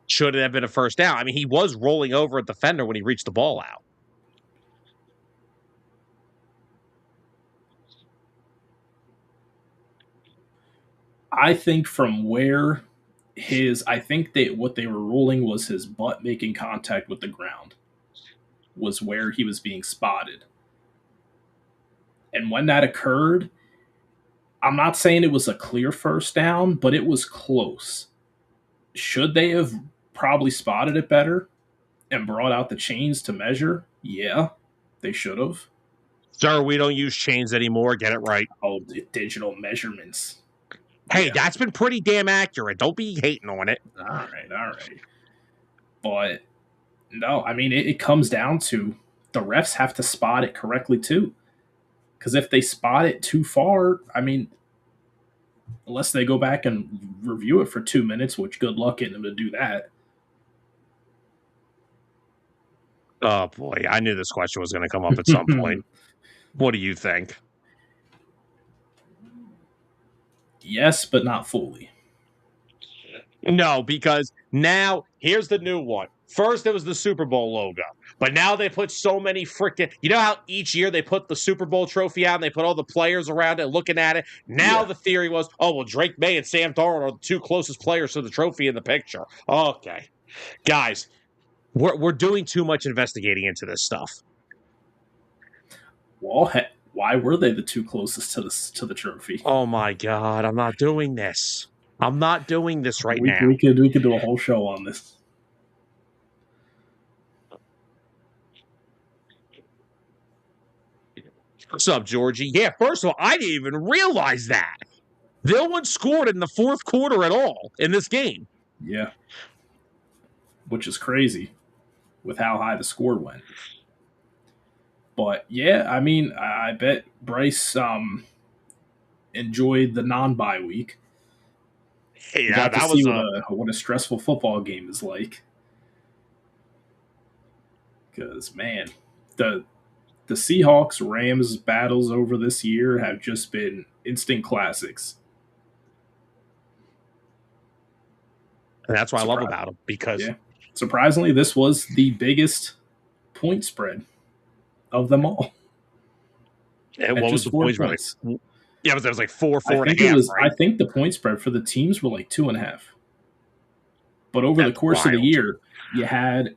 Should it have been a first down? I mean, he was rolling over a defender when he reached the ball out. I think from where I think what they were ruling was his butt making contact with the ground was where he was being spotted. And when that occurred, I'm not saying it was a clear first down, but it was close. Should they have probably spotted it better and brought out the chains to measure? Yeah, they should have. Sir, we don't use chains anymore. Get it right. Oh, digital measurements. Hey, yeah. That's been pretty damn accurate. Don't be hating on it. All right. But no, I mean, it comes down to the refs have to spot it correctly too. Because if they spot it too far, I mean, unless they go back and review it for 2 minutes, which good luck getting them to do that. Oh, boy. I knew this question was going to come up at some point. What do you think? Yes, but not fully. No, because now here's the new one. First, it was the Super Bowl logo, but now they put so many freaking. You know how each year they put the Super Bowl trophy out and they put all the players around it looking at it? Now the theory was, oh, well, Drake May and Sam Darnold are the two closest players to the trophy in the picture. Okay. Guys, we're doing too much investigating into this stuff. Well, why were they the two closest to the trophy? Oh, my God. I'm not doing this. I'm not doing this right now. We could do a whole show on this. What's up, Georgie? Yeah, first of all, I didn't even realize that. No one scored in the fourth quarter at all in this game. Yeah. Which is crazy with how high the score went. But yeah, I mean, I bet Bryce enjoyed the non-bye week. Yeah, got to see what a stressful football game is like. Because man, the Seahawks Rams battles over this year have just been instant classics. And that's what I love about them because surprisingly, this was the biggest point spread of them all. And what was the point spread? Yeah, but there was like 4.5. Right? I think the point spread for the teams were like 2.5. But over the course of the year, you had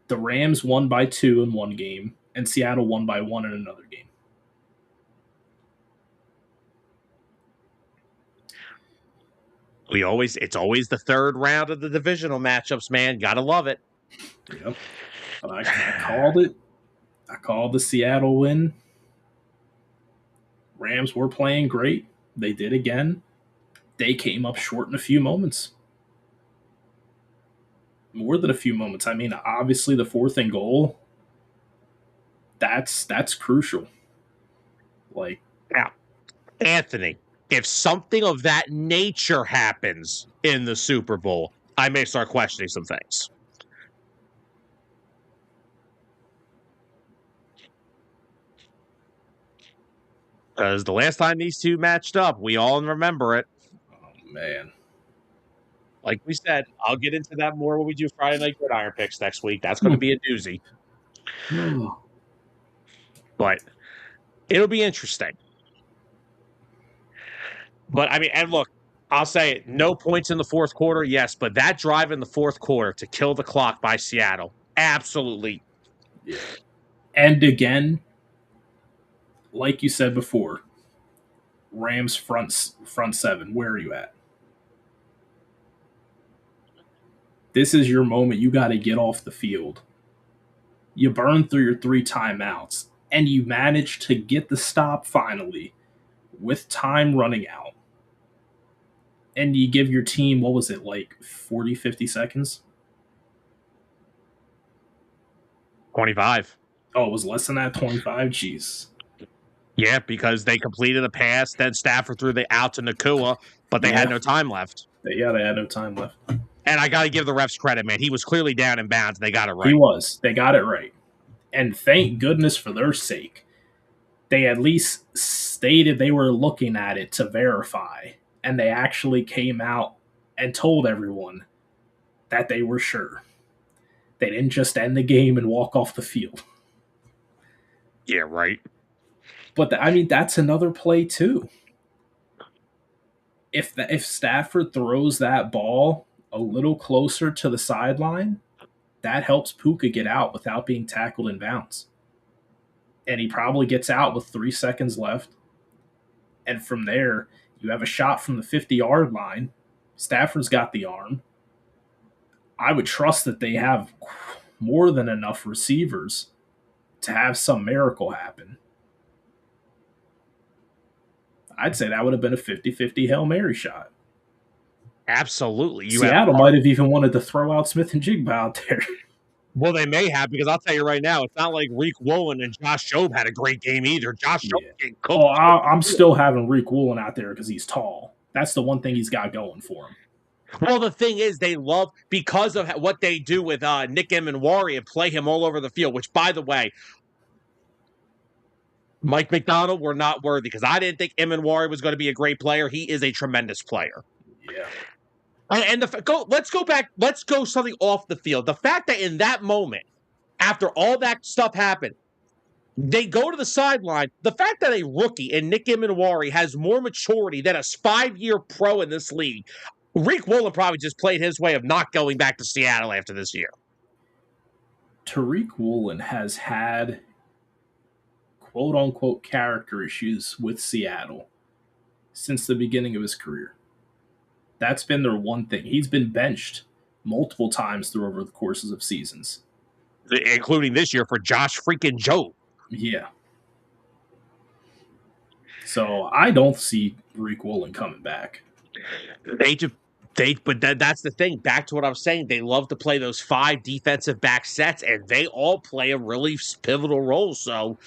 the Rams won by 2 in one game, and Seattle won by 1 in another game. It's always the third round of the divisional matchups, man. Gotta love it. Yep. But I called it. I called the Seattle win. Rams were playing great. They did again. They came up short in a few moments. More than a few moments. I mean, obviously the 4th and goal, that's crucial. Like, now, Anthony, if something of that nature happens in the Super Bowl, I may start questioning some things. Because the last time these two matched up, we all remember it. Oh, man. Like we said, I'll get into that more when we do Friday Night Gridiron picks next week. That's going to be a doozy. But it'll be interesting. But, I mean, and look, I'll say it, no points in the fourth quarter, yes, but that drive in the fourth quarter to kill the clock by Seattle, absolutely. Yeah. And again, like you said before, Rams front 7, where are you at? This is your moment. You got to get off the field. You burn through your 3 timeouts, and you manage to get the stop finally with time running out. and you give your team, what was it, like 40, 50 seconds? 25. Oh, it was less than that, 25? Jeez. Yeah, because they completed a pass, then Stafford threw the out to Nakua, but they had Yeah. no time left. Yeah, they had no time left. And I got to give the refs credit, man. He was clearly down in bounds. They got it He right. was. They got it right. And thank goodness for their sake. They at least stated they were looking at it to verify. And they actually came out and told everyone that they were sure. They didn't just end the game and walk off the field. Yeah, right. But I mean, that's another play too. If Stafford throws that ball a little closer to the sideline, that helps Puka get out without being tackled in bounds. And he probably gets out with 3 seconds left. And from there, you have a shot from the 50-yard line. Stafford's got the arm. I would trust that they have more than enough receivers to have some miracle happen. I'd say that would have been a 50-50 Hail Mary shot. Absolutely. Seattle might have even wanted to throw out Smith and Jigba out there. Well, they may have, because I'll tell you right now, it's not like Reek Woolen and Josh Jobe had a great game either. Josh Jobe getting cooked. Oh, I'm still having Reek Woolen out there because he's tall. That's the one thing he's got going for him. Well, the thing is, they love, because of what they do with Nick Emenwari and play him all over the field, which, by the way, Mike McDonald were not worthy, because I didn't think Emenwari was going to be a great player. He is a tremendous player. Yeah. And let's go back. Let's go something off the field. The fact that in that moment, after all that stuff happened, they go to the sideline. The fact that a rookie in Nick Emenwari has more maturity than a 5-year pro in this league, Reek Woolen probably just played his way of not going back to Seattle after this year. Tariq Woolen has had quote-unquote character issues with Seattle since the beginning of his career. That's been their one thing. He's been benched multiple times through over the courses of seasons. Including this year for Josh freaking Jobe. Yeah. So I don't see Reek Woolen coming back. But that's the thing. Back to what I was saying. They love to play those 5 defensive back sets, and they all play a really pivotal role. So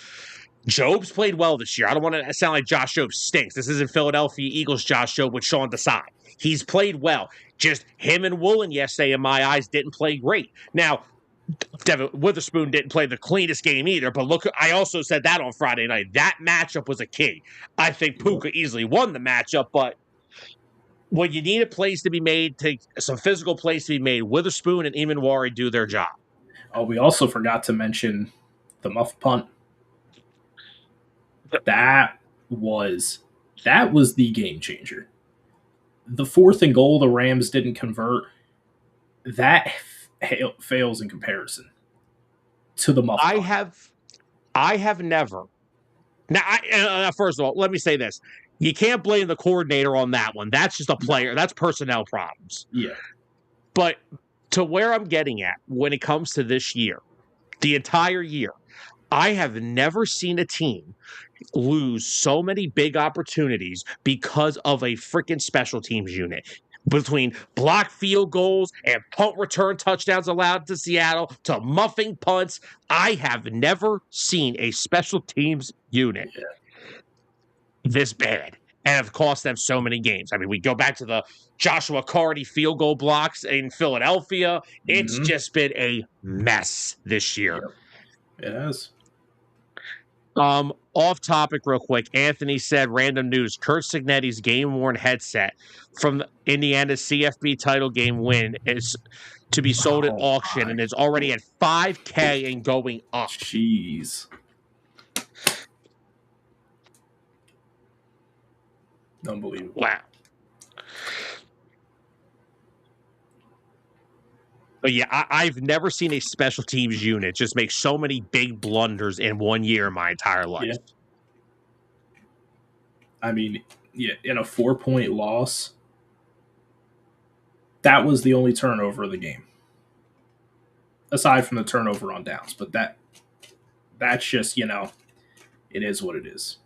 Jobe's played well this year. I don't want to sound like Josh Jobe stinks. This isn't Philadelphia Eagles Josh Jobe with Sean Desai. He's played well. Just him and Woolen yesterday, in my eyes, didn't play great. Now, Devin Witherspoon didn't play the cleanest game either, but look, I also said that on Friday night. That matchup was a key. I think Puka easily won the matchup, but when you need a place to be made, some physical plays to be made, Witherspoon and Emenwari do their job. Oh, we also forgot to mention the muff punt. That was the game changer. The 4th and goal the Rams didn't convert. That fails in comparison to the muff punt. I have never. Now, first of all, let me say this. You can't blame the coordinator on that one. That's just a player. That's personnel problems. Yeah. But to where I'm getting at when it comes to this year, the entire year, I have never seen a team lose so many big opportunities because of a freaking special teams unit. Between blocked field goals and punt return touchdowns allowed to Seattle to muffing punts, I have never seen a special teams unit this bad and have cost them so many games. I mean, we go back to the Joshua Carty field goal blocks in Philadelphia. It's just been a mess this year. Yep. It has. Off topic real quick. Anthony said, random news, Kurt Signetti's game-worn headset from Indiana's CFB title game win is to be sold at auction and is already at $5,000 and going up. Jeez. Unbelievable. Wow. But yeah, I've never seen a special teams unit just make so many big blunders in one year in my entire life. Yeah. I mean, yeah, in a 4-point loss, that was the only turnover of the game. Aside from the turnover on downs. But that's just, it is what it is.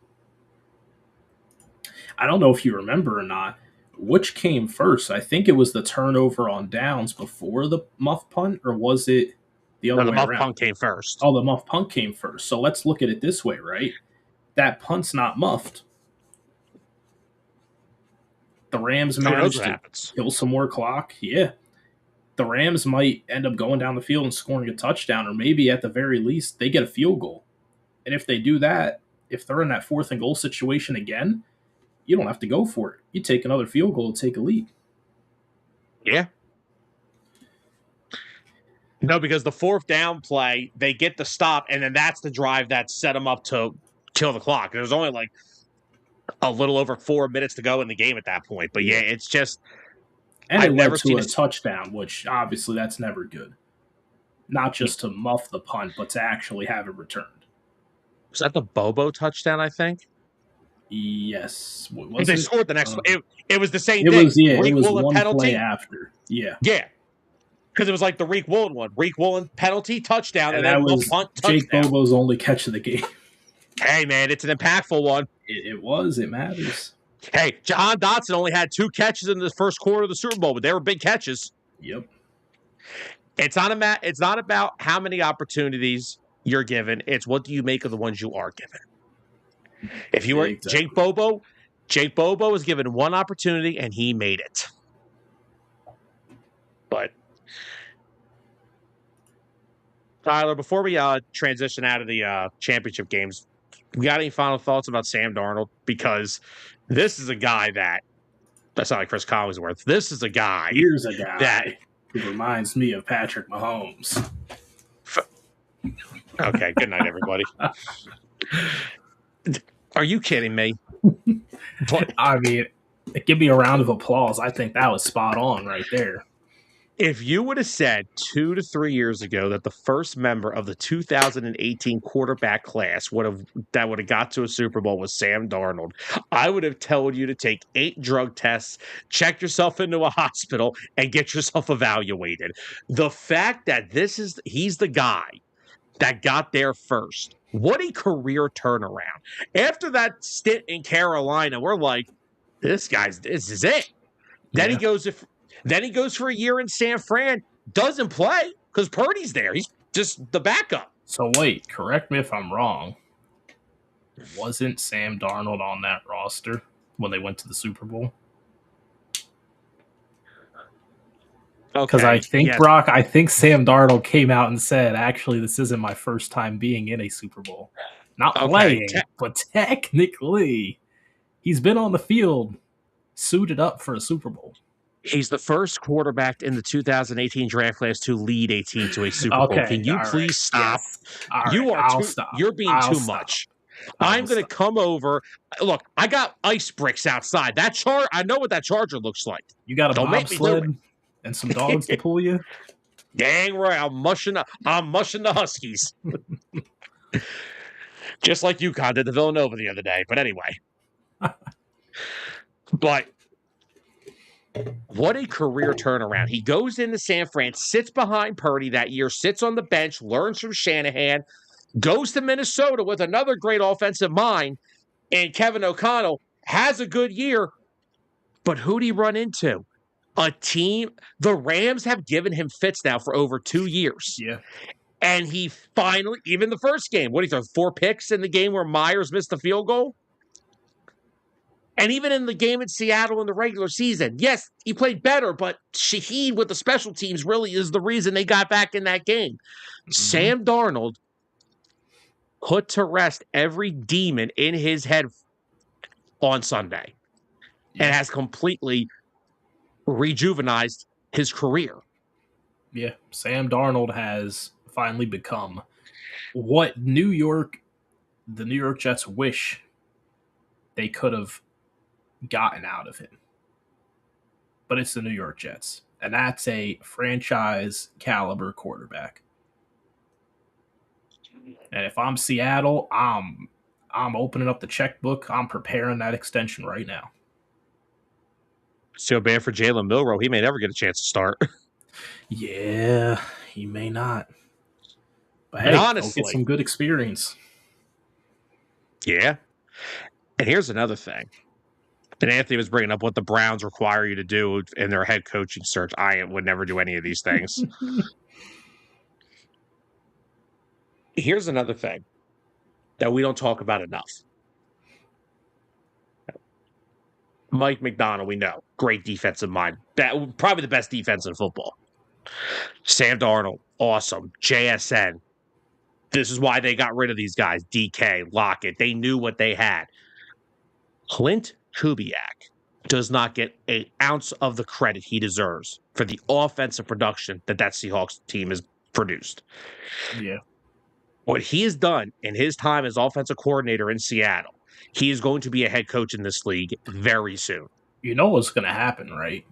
I don't know if you remember or not, Which came first? I think it was the turnover on downs before the muff punt, or was it the No, other the way muff around? punt came first. Oh, the muff punt came first. So let's look at it this way, right? That punt's not muffed. The Rams Who knows managed what to happens? kill some more clock. Yeah. The Rams might end up going down the field and scoring a touchdown, or maybe at the very least, they get a field goal. And if they do that, if they're in that 4th and goal situation again, you don't have to go for it. You take another field goal to take a lead. Yeah. No, because the 4th down play, they get the stop, and then that's the drive that set them up to kill the clock. There was only like a little over 4 minutes to go in the game at that point. But yeah, it's just And I've it never led to seen a touchdown, which obviously that's never good. Not just to muff the punt, but to actually have it returned. Was that the Bobo touchdown, I think? Yes. Was They it? scored the next one. It was the same It thing. was, yeah, it Reek was Woolen one play penalty. after. Yeah. Yeah. Because it was like the Reek Woolen one. Reek Woolen penalty, touchdown, and that then was punt, Jake touchdown. Bobo's only catch of the game. Hey, man, it's an impactful one. It was. It matters. Hey, Jahan Dotson only had 2 catches in the first quarter of the Super Bowl, but they were big catches. Yep. It's not about how many opportunities you're given. It's what do you make of the ones you are given. If you were Exactly. Jake Bobo was given 1 opportunity and he made it. But Tyler, before we transition out of the championship games, we got any final thoughts about Sam Darnold? Because this is a guy that's not like Chris Collinsworth. This is a guy. Here's a guy that who reminds me of Patrick Mahomes. Okay, good night, everybody. Are you kidding me? But I mean, give me a round of applause. I think that was spot on right there. if you would have said 2 to 3 years ago that the first member of the 2018 quarterback class would have got to a Super Bowl was Sam Darnold, I would have told you to take 8 drug tests, check yourself into a hospital, and get yourself evaluated. The fact that he's the guy that got there first. What a career turnaround. After that stint in Carolina, we're like, this is it. Then he goes for a year in San Fran, doesn't play because Purdy's there. He's just the backup. So wait, correct me if I'm wrong. Wasn't Sam Darnold on that roster when they went to the Super Bowl? Because I think, Brock, I think Sam Darnold came out and said, actually, this isn't my first time being in a Super Bowl. Not playing, but technically, he's been on the field suited up for a Super Bowl. He's the first quarterback in the 2018 draft class to lead a team to a Super Bowl. Can you please stop? Yes. You're being too much. I'm going to come over. Look, I got ice bricks outside. I know what that Charger looks like. You got a bobsled and some dogs to pull you? Dang right. I'm mushing the Huskies. Just like UConn did to Villanova the other day. But anyway. But what a career turnaround. He goes into San Fran, sits behind Purdy that year, sits on the bench, learns from Shanahan, goes to Minnesota with another great offensive mind, and Kevin O'Connell has a good year. But who'd he run into? A team. The Rams have given him fits now for over 2 years. Yeah. And he finally, even the first game, what did he throw? 4 picks in the game where Myers missed the field goal? And even in the game in Seattle in the regular season, yes, he played better, but Shaheed with the special teams really is the reason they got back in that game. Mm-hmm. Sam Darnold put to rest every demon in his head on Sunday and has completely rejuvenized his career. Yeah, Sam Darnold has finally become what the New York Jets wish they could have gotten out of him. But it's the New York Jets, and that's a franchise caliber quarterback. And if I'm Seattle, I'm opening up the checkbook. I'm preparing that extension right now. So bad for Jalen Milroe. He may never get a chance to start. Yeah, he may not. But hey, honestly, get some good experience. Yeah. And here's another thing. And Anthony was bringing up what the Browns require you to do in their head coaching search. I would never do any of these things. Here's another thing that we don't talk about enough. Mike McDonald, we know, great defensive mind. Probably the best defense in football. Sam Darnold, awesome. JSN. This is why they got rid of these guys. DK, Lockett. They knew what they had. Clint Kubiak does not get an ounce of the credit he deserves for the offensive production that Seahawks team has produced. Yeah. What he has done in his time as offensive coordinator in Seattle, he is going to be a head coach in this league very soon. You know what's going to happen, right?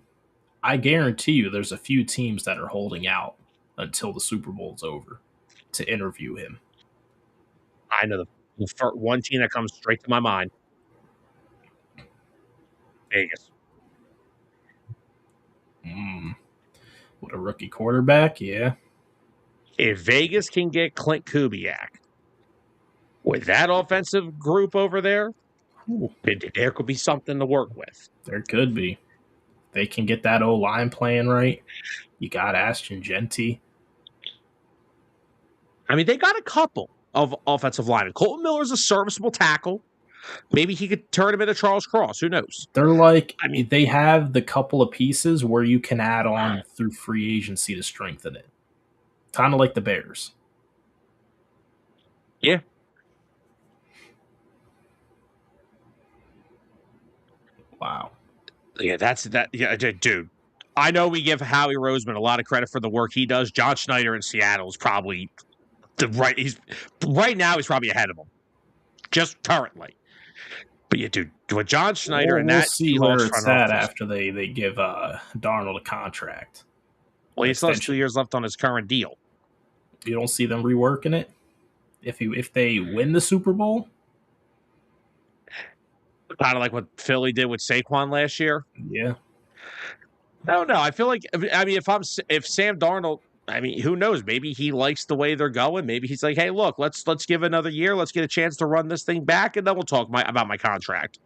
I guarantee you there's a few teams that are holding out until the Super Bowl's over to interview him. I know the one team that comes straight to my mind. Vegas. With a rookie quarterback, yeah. If Vegas can get Clint Kubiak with that offensive group over there, there could be something to work with. There could be. They can get that O-line playing right. You got Ashton Genty. I mean, they got a couple of offensive linemen. Colton Miller's a serviceable tackle. Maybe he could turn him into Charles Cross. Who knows? They're like, I mean, they have the couple of pieces where you can add on through free agency to strengthen it. Kind of like the Bears. Yeah. Wow. Yeah, that's that. Yeah, dude. I know we give Howie Roseman a lot of credit for the work he does. John Schneider in Seattle is probably right now he's probably ahead of him, just currently. But yeah, dude, with John Schneider and we'll that see where it's at after they give Darnold a contract. Well, he still has 2 years left on his current deal. You don't see them reworking it if they win the Super Bowl. Kind of like what Philly did with Saquon last year. Yeah. I don't know. I feel like if Sam Darnold, I mean, who knows? Maybe he likes the way they're going. Maybe he's like, hey, look, let's give another year. Let's get a chance to run this thing back, and then we'll talk about my contract.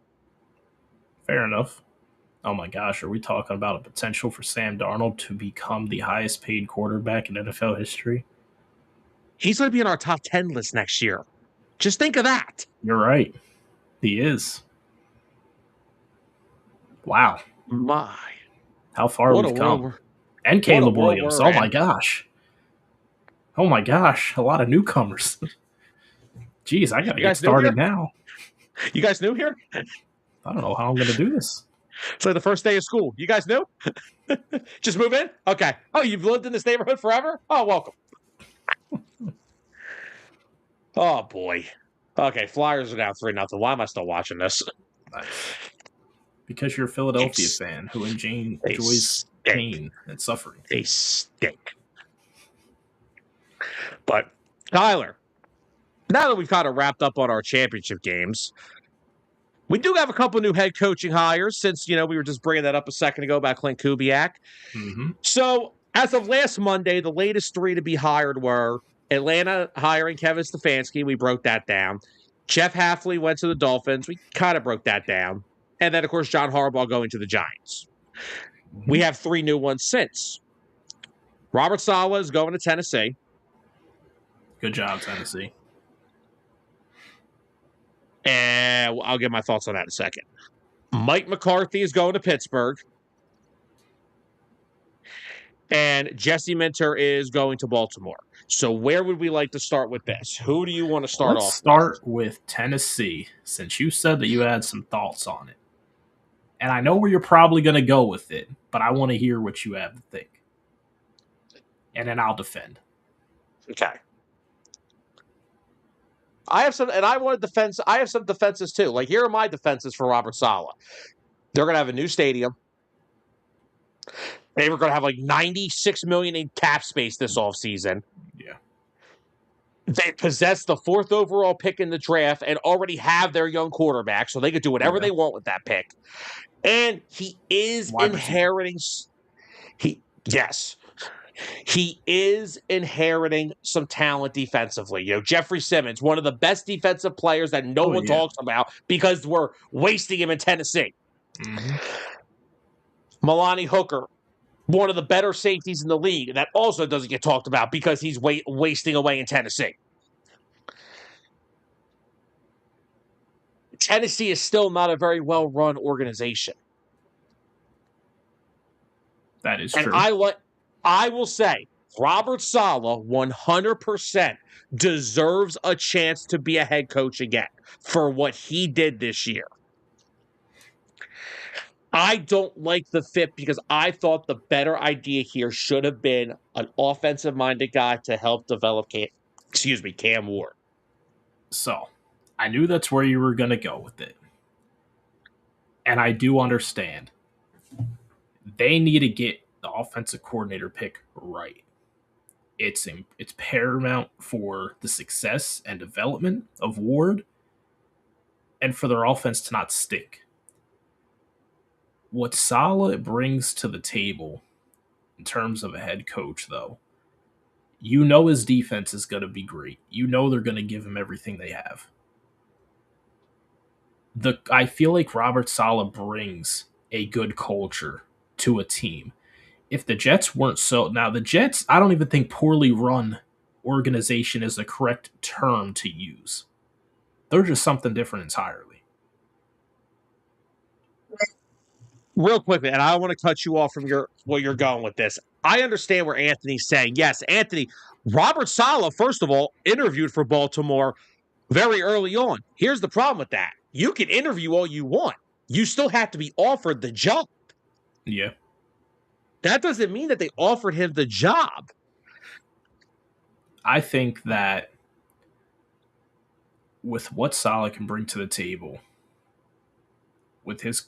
Fair enough. Oh my gosh, are we talking about a potential for Sam Darnold to become the highest paid quarterback in NFL history? He's going to be in our top 10 list next year. Just think of that. You're right. He is. Wow. My. How far we've come. And Caleb Williams. Oh my gosh. Oh my gosh. A lot of newcomers. Jeez, I got to get started now. You guys new here? I don't know how I'm going to do this. It's like the first day of school. You guys new? Just move in? Okay. Oh, you've lived in this neighborhood forever? Oh, welcome. Oh, boy. Okay, Flyers are down 3-0. Why am I still watching this? Nice. Because you're a Philadelphia fan who enjoys pain and suffering. They stink. But, Tyler, now that we've kind of wrapped up on our championship games, we do have a couple new head coaching hires since, we were just bringing that up a second ago about Clint Kubiak. Mm-hmm. So, as of last Monday, the latest three to be hired were Atlanta hiring Kevin Stefanski. We broke that down. Jeff Hafley went to the Dolphins. We kind of broke that down. And then, of course, John Harbaugh going to the Giants. Mm-hmm. We have three new ones since. Robert Saleh is going to Tennessee. Good job, Tennessee. And I'll get my thoughts on that in a second. Mike McCarthy is going to Pittsburgh. And Jesse Minter is going to Baltimore. So where would we like to start with this? Who do you want to start off? Let's start with Tennessee, since you said that you had some thoughts on it. And I know where you're probably going to go with it, but I want to hear what you have to think. And then I'll defend. Okay. I have some defenses too. Like, here are my defenses for Robert Saleh. They're going to have a new stadium. They were going to have like $96 million in cap space this offseason. Yeah. They possess the 4th overall pick in the draft and already have their young quarterback, so they could do whatever they want with that pick. And he is inheriting. He is inheriting some talent defensively. Jeffrey Simmons, one of the best defensive players that no one talks about because we're wasting him in Tennessee. Mm-hmm. Milani Hooker, one of the better safeties in the league, and that also doesn't get talked about because he's wasting away in Tennessee. Tennessee is still not a very well-run organization. That is And true. I will say, Robert Saleh 100% deserves a chance to be a head coach again for what he did this year. I don't like the fit because I thought the better idea here should have been an offensive-minded guy to help develop Cam Ward. So, I knew that's where you were going to go with it. And I do understand. They need to get the offensive coordinator pick right. It's paramount for the success and development of Ward and for their offense to not stink. What Saleh brings to the table in terms of a head coach, though, you know his defense is going to be great. You know they're going to give him everything they have. I feel like Robert Saleh brings a good culture to a team. If the Jets weren't now the Jets, I don't even think poorly run organization is the correct term to use. They're just something different entirely. Real quickly, and I don't want to cut you off from where you're going with this. I understand where Anthony's saying. Yes, Anthony, Robert Saleh, first of all, interviewed for Baltimore very early on. Here's the problem with that. You can interview all you want. You still have to be offered the job. Yeah. That doesn't mean that they offered him the job. I think that with what Saleh can bring to the table, with his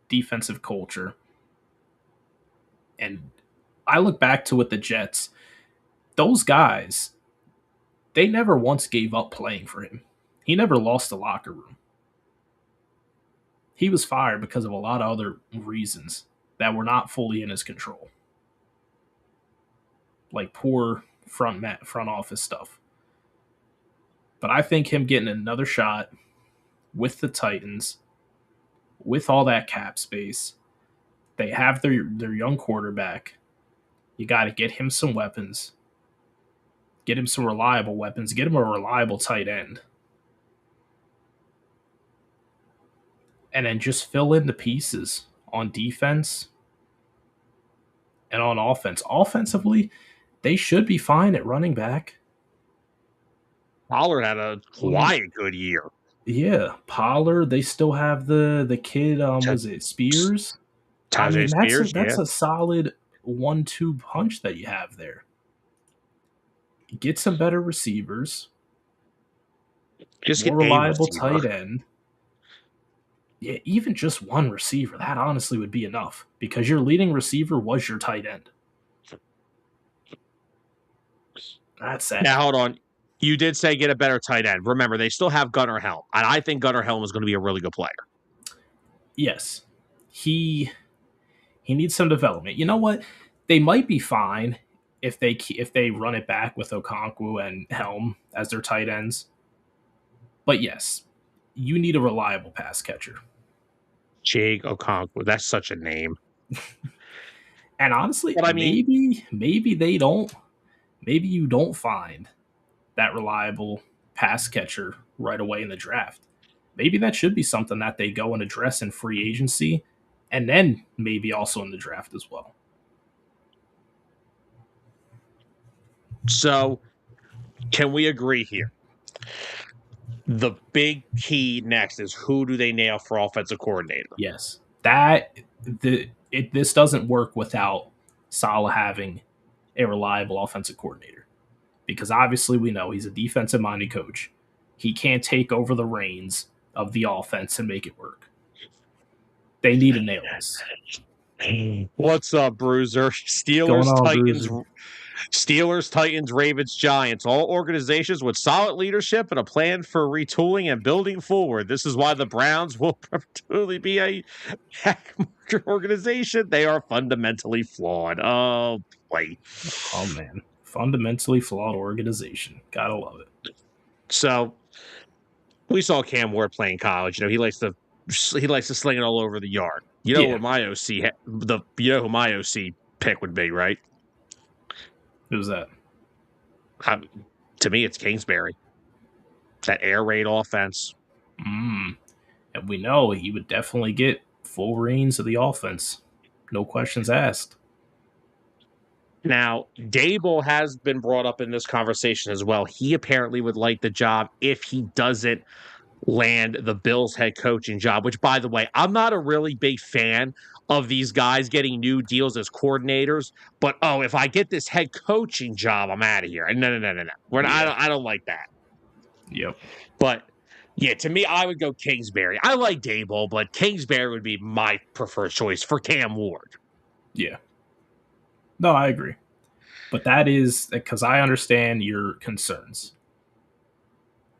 defensive culture, and I look back to with the Jets, those guys, they never once gave up playing for him. He never lost the locker room. He was fired because of a lot of other reasons that were not fully in his control, like poor front office stuff. But I think him getting another shot with the Titans, with all that cap space, they have their young quarterback. You got to get him some weapons, get him some reliable weapons, get him a reliable tight end, and then just fill in the pieces on defense and on offense. Offensively, they should be fine at running back. Pollard had a quiet good year. Yeah, Pollard. They still have the kid. Was it Spears? Tajay Spears. That's a solid 1-2 punch that you have there. Get some better receivers. Just more reliable tight end. Yeah, even just one receiver, that honestly would be enough because your leading receiver was your tight end. That's it. Now, hold on. You did say get a better tight end. Remember, they still have Gunnar Helm, and I think Gunnar Helm is going to be a really good player. Yes. He needs some development. You know what? They might be fine if they run it back with Okonkwo and Helm as their tight ends. But yes, you need a reliable pass catcher. Jake Okonkwo, that's such a name. And honestly, maybe they don't. Maybe you don't find that reliable pass catcher right away in the draft. Maybe that should be something that they go and address in free agency and then maybe also in the draft as well. So, can we agree here? The big key next is who do they nail for offensive coordinator? Yes. This doesn't work without Saleh having a reliable offensive coordinator. Because obviously we know he's a defensive-minded coach. He can't take over the reins of the offense and make it work. They need to nail this. What's up, Bruiser? Steelers, Titans, Ravens, Giants. All organizations with solid leadership and a plan for retooling and building forward. This is why the Browns will perpetually be a hack market organization. They are fundamentally flawed. Oh, boy. Oh, man. Fundamentally flawed organization. Gotta love it. So, we saw Cam Ward play in college. You know, he likes to he likes to sling it all over the yard. You know where my OC who my OC pick would be, right? Who's that? To me, it's Kingsbury. That air raid offense. And we know he would definitely get full reins of the offense. No questions asked. Now, Dable has been brought up in this conversation as well. He apparently would like the job if he doesn't land the Bills head coaching job, which, by the way, I'm not a really big fan of these guys getting new deals as coordinators. But, if I get this head coaching job, I'm out of here. No. I don't like that. Yep. But, yeah, to me, I would go Kingsbury. I like Dable, but Kingsbury would be my preferred choice for Cam Ward. Yeah. No, I agree. But that is because I understand your concerns.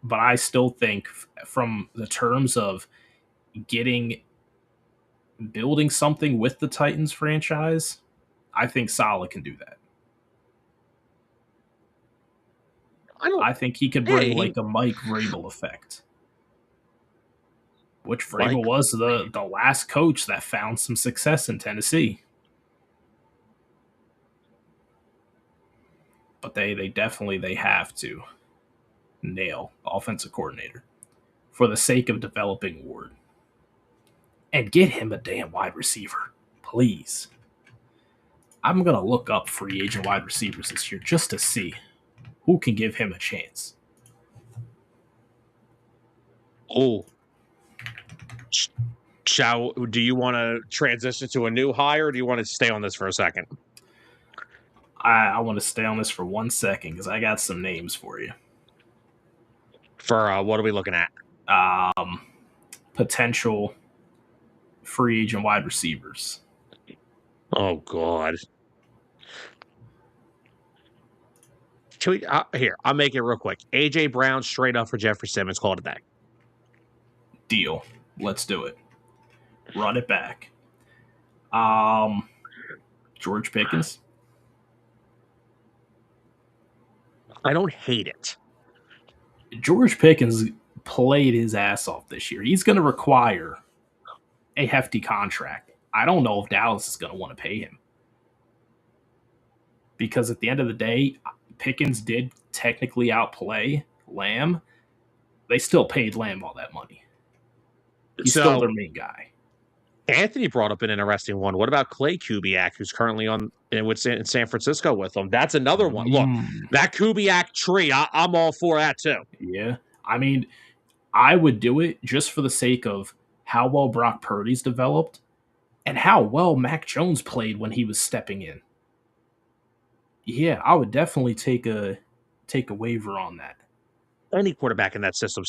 But I still think from the terms of building something with the Titans franchise, I think Saleh can do that. I think he could bring like a Mike Vrabel effect. Which Vrabel was the last coach that found some success in Tennessee. But they definitely have to nail offensive coordinator for the sake of developing Ward. And get him a damn wide receiver, please. I'm going to look up free agent wide receivers this year just to see who can give him a chance. Oh. Do you want to transition to a new hire, or do you want to stay on this for a second? I want to stay on this for 1 second because I got some names for you. For what are we looking at? Potential free agent wide receivers. Oh, God. Here, I'll make it real quick. A.J. Brown straight up for Jeffrey Simmons. Call it a day. Deal. Let's do it. Run it back. George Pickens. I don't hate it. George Pickens played his ass off this year. He's going to require a hefty contract. I don't know if Dallas is going to want to pay him. Because at the end of the day, Pickens did technically outplay Lamb. They still paid Lamb all that money. He's still their main guy. Anthony brought up an interesting one. What about Clay Kubiak, who's currently in San Francisco with them? That's another one. Look, that Kubiak tree, I'm all for that too. Yeah. I mean, I would do it just for the sake of how well Brock Purdy's developed and how well Mac Jones played when he was stepping in. Yeah, I would definitely take a waiver on that. Any quarterback in that system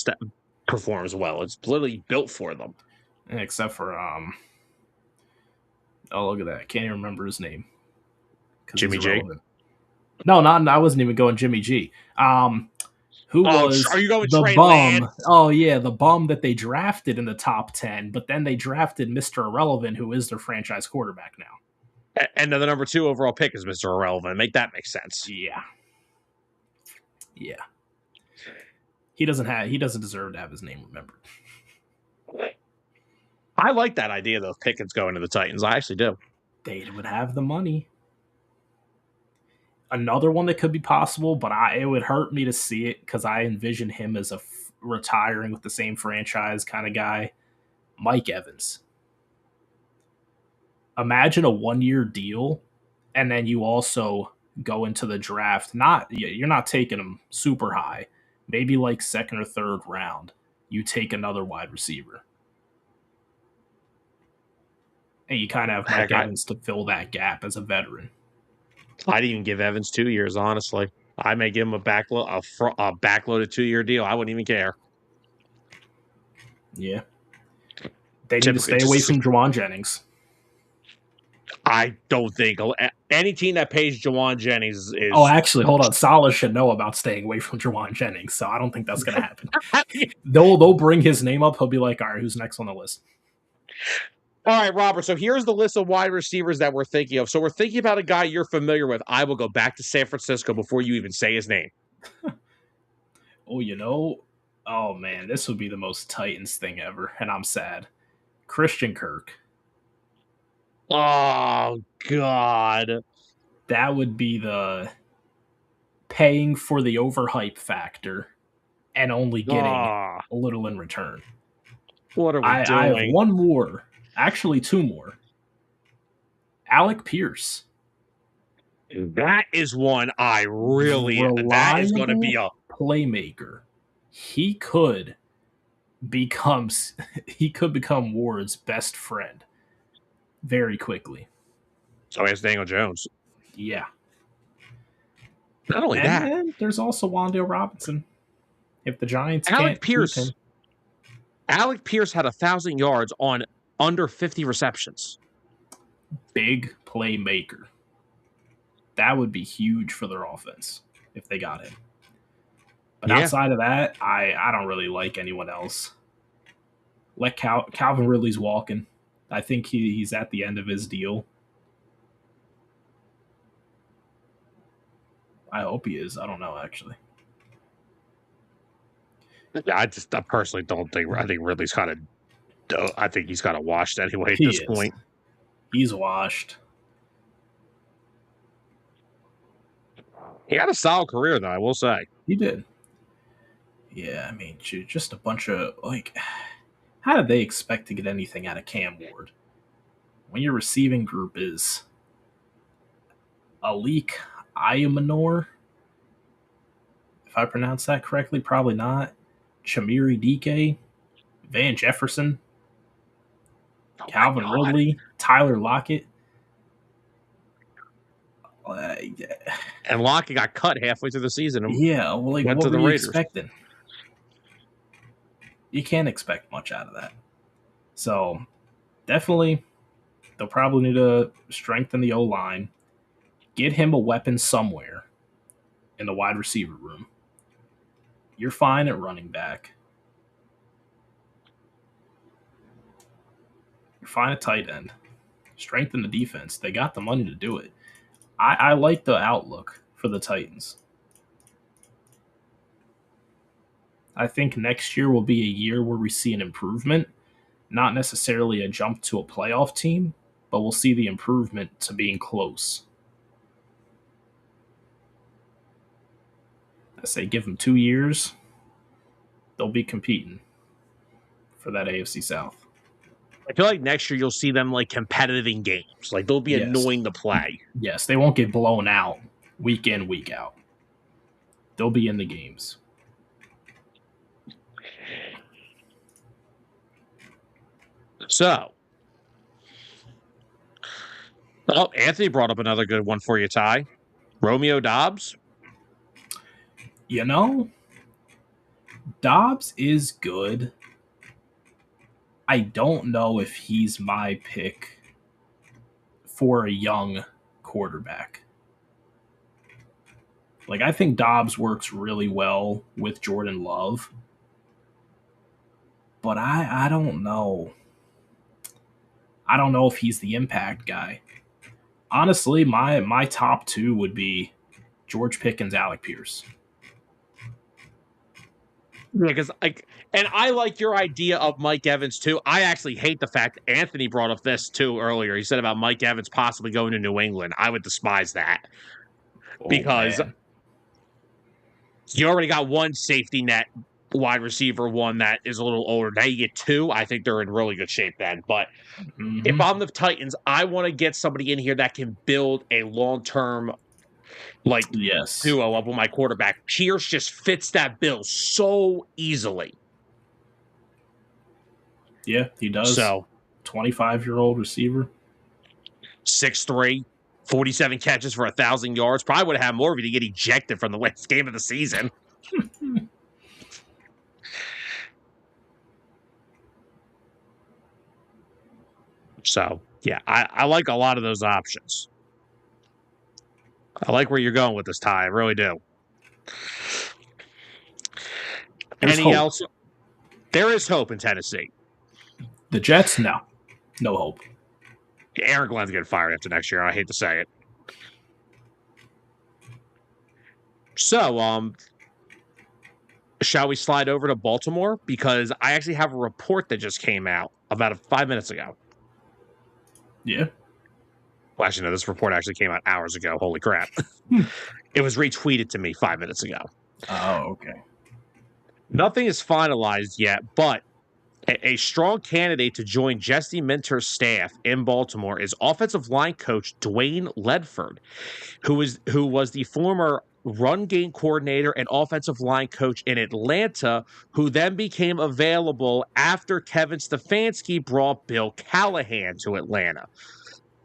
performs well. It's literally built for them. Except for oh, look at that! I can't even remember his name. Jimmy G. No, I wasn't even going Jimmy G. Who was are you going the Trey bum? Lance? Oh yeah, the bum that they drafted in the top 10, but then they drafted Mr. Irrelevant, who is their franchise quarterback now. And the number 2 overall pick is Mr. Irrelevant. Make that make sense. Yeah. He doesn't deserve to have his name remembered. I like that idea, though, Pickens going to the Titans. I actually do. They would have the money. Another one that could be possible, but it would hurt me to see it because I envision him as a retiring with the same franchise kind of guy. Mike Evans. Imagine a 1-year deal, and then you also go into the draft. You're not taking him super high. Maybe like 2nd or 3rd round. You take another wide receiver. And you kind of have Mike Evans to fill that gap as a veteran. I'd even give Evans 2 years, honestly. I may give him a backloaded 2-year deal. I wouldn't even care. Yeah. They need to stay away from Juwan Jennings. I don't think any team that pays Juwan Jennings is... Oh, actually, hold on. Saleh should know about staying away from Juwan Jennings, so I don't think that's going to happen. They'll bring his name up. He'll be like, all right, who's next on the list? All right, Robert, so here's the list of wide receivers that we're thinking of. So we're thinking about a guy you're familiar with. I will go back to San Francisco before you even say his name. Oh, man, this would be the most Titans thing ever, and I'm sad. Christian Kirk. Oh, God. That would be the paying for the overhype factor and only getting Oh, a little in return. what are we I have doing? one more, actually two more. Alec Pierce. That is one I really, that is going to be Reliable a, playmaker. He could become Ward's best friend very quickly. so it's Daniel Jones. Yeah. Not only And that, then there's also Wan'Dale Robinson. If the Giants Alec can't keep Pierce. him. Alec Pierce had 1,000 yards on under 50 receptions. Big playmaker. That would be huge for their offense if they got him. But outside of that, I don't really like anyone else. Let Calvin Ridley's walking. I think he's at the end of his deal. I hope he is. I don't know, actually. I personally don't think. I think Ridley's kind of. I think he's kind of washed anyway at this point. He's washed. He had a solid career, though. I will say He did. Yeah, I mean, just a bunch of how did they expect to get anything out of Cam Ward when your receiving group is Alik Ayamanor? If I pronounce that correctly, probably not. Chamiri DK, Van Jefferson, Calvin Ridley, Tyler Lockett. And Lockett got cut halfway through the season. Yeah, well, what were you expecting? You can't expect much out of that. So, definitely, they'll probably need to strengthen the O-line, get him a weapon somewhere in the wide receiver room. You're fine at running back. You're fine at tight end. Strengthen the defense. They got the money to do it. I like the outlook for the Titans. I think next year will be a year where we see an improvement, not necessarily a jump to a playoff team, but we'll see the improvement to being close. I say give them 2 years, they'll be competing for that AFC South. I feel like next year you'll see them like competitive in games. Like they'll be annoying to play. Yes, they won't get blown out week in, week out. They'll be in the games. So, Anthony brought up another good one for you, Ty. Romeo Doubs. You know, Dobbs is good. I don't know if he's my pick for a young quarterback. Like, I think Dobbs works really well with Jordan Love. But I don't know. I don't know if he's the impact guy. Honestly, my top two would be George Pickens, Alec Pierce. Yeah, because I like your idea of Mike Evans too. I actually hate the fact Anthony brought up this too earlier. He said about Mike Evans possibly going to New England. I would despise that because you already got one safety net wide receiver, one that is a little older. Now you get two. I think they're in really good shape then. But if I'm the Titans, I want to get somebody in here that can build a long-term duo up with my quarterback. Pierce just fits that bill so easily. Yeah, he does. So, 25-year-old receiver. 6'3", 47 catches for 1,000 yards. Probably would have had more if he didn't get ejected from the last game of the season. So, yeah, I like a lot of those options. I like where you're going with this, Ty. I really do. Any else? There is hope in Tennessee. The Jets, no. No hope. Aaron Glenn's getting fired after next year. I hate to say it. So, shall we slide over to Baltimore? Because I actually have a report that just came out about 5 minutes ago. Yeah. Well, actually, no, this report actually came out hours ago. Holy crap. It was retweeted to me 5 minutes ago. Oh, okay. Nothing is finalized yet, but a strong candidate to join Jesse Minter's staff in Baltimore is offensive line coach Dwayne Ledford, who was the former run game coordinator and offensive line coach in Atlanta, who then became available after Kevin Stefanski brought Bill Callahan to Atlanta.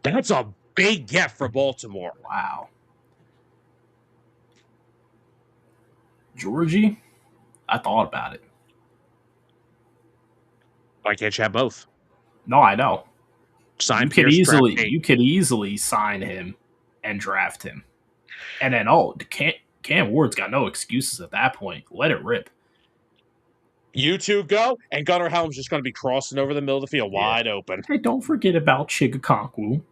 That's a big get for Baltimore. Wow. Georgie, I thought about it. Why can't you have both? No, I know. Sign You could Pierce, draft easily Tate. you could easily sign him and draft him. And then Cam Ward's got no excuses at that point. Let it rip. You two go, and Gunnar Helm's just going to be crossing over the middle of the field wide open. Hey, don't forget about Chigakonkwu.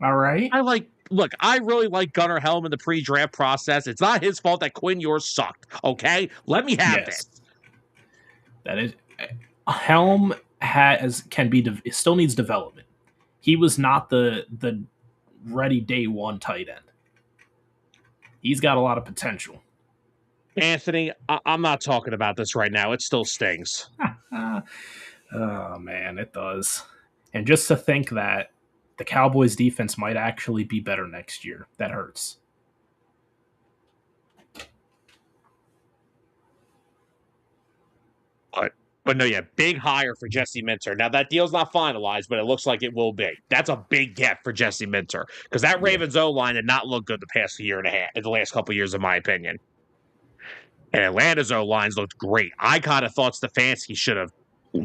All right? I really like Gunnar Helm in the pre-draft process. It's not his fault that Quinn Ewers sucked, okay? Let me have this. That is Helm still needs development. He was not the ready day one tight end. He's got a lot of potential. Anthony, I'm not talking about this right now. It still stings. Oh, man, it does. And just to think that the Cowboys' defense might actually be better next year, that hurts. But no, yeah, big hire for Jesse Minter. Now, that deal's not finalized, but it looks like it will be. That's a big get for Jesse Minter because that Ravens O-line did not look good the past year and a half, in the last couple of years, in my opinion. And Atlanta's O-lines looked great. I kind of thought Stefanski should have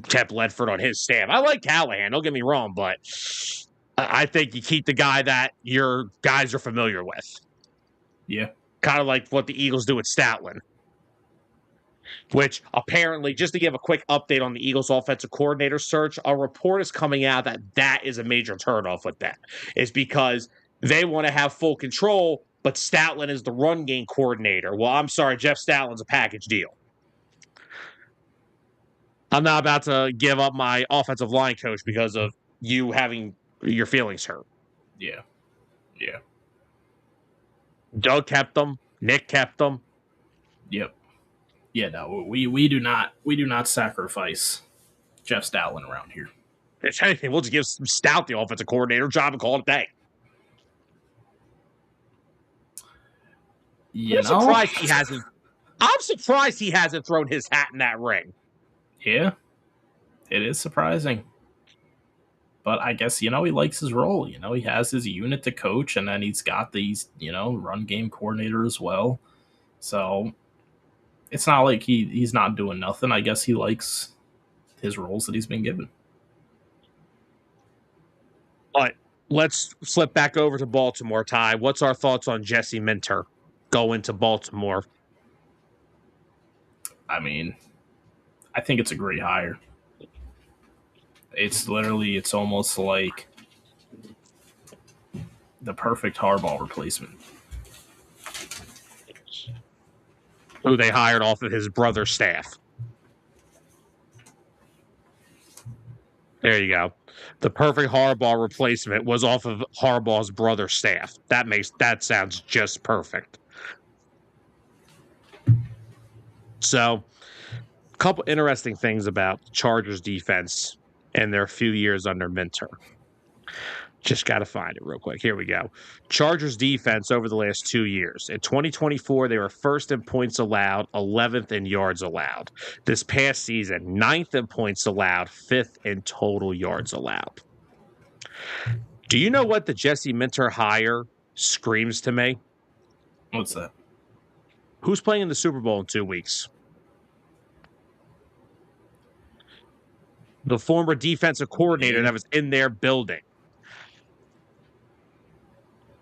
kept Ledford on his staff. I like Callahan, don't get me wrong, but I think you keep the guy that your guys are familiar with. Yeah. Kind of like what the Eagles do with Stoutland. Which apparently, just to give a quick update on the Eagles offensive coordinator search, a report is coming out that is a major turnoff with that. It's because they want to have full control, but Stoutland is the run game coordinator. Well, I'm sorry, Jeff Stoutland's a package deal. I'm not about to give up my offensive line coach because of you having your feelings hurt. Yeah. Yeah. Doug kept them. Nick kept them. Yep. Yeah, no, we do not sacrifice Jeff Stoutland around here. If anything, we'll just give Stout the offensive coordinator job and call it a day. I'm surprised he hasn't thrown his hat in that ring. Yeah, it is surprising. But I guess, he likes his role. He has his unit to coach, and then he's got these, run game coordinator as well. So it's not like he's not doing nothing. I guess he likes his roles that he's been given. But let's slip back over to Baltimore, Ty. What's our thoughts on Jesse Minter going to Baltimore? I mean, I think it's a great hire. It's almost like the perfect Harbaugh replacement. Who they hired off of his brother's staff. There you go. The perfect Harbaugh replacement was off of Harbaugh's brother's staff. That sounds just perfect. So, a couple interesting things about Chargers defense and their few years under Minter. Just got to find it real quick. Here we go. Chargers defense over the last 2 years. In 2024, they were first in points allowed, 11th in yards allowed. This past season, 9th in points allowed, 5th in total yards allowed. Do you know what the Jesse Minter hire screams to me? What's that? Who's playing in the Super Bowl in 2 weeks? The former defensive coordinator that was in their building.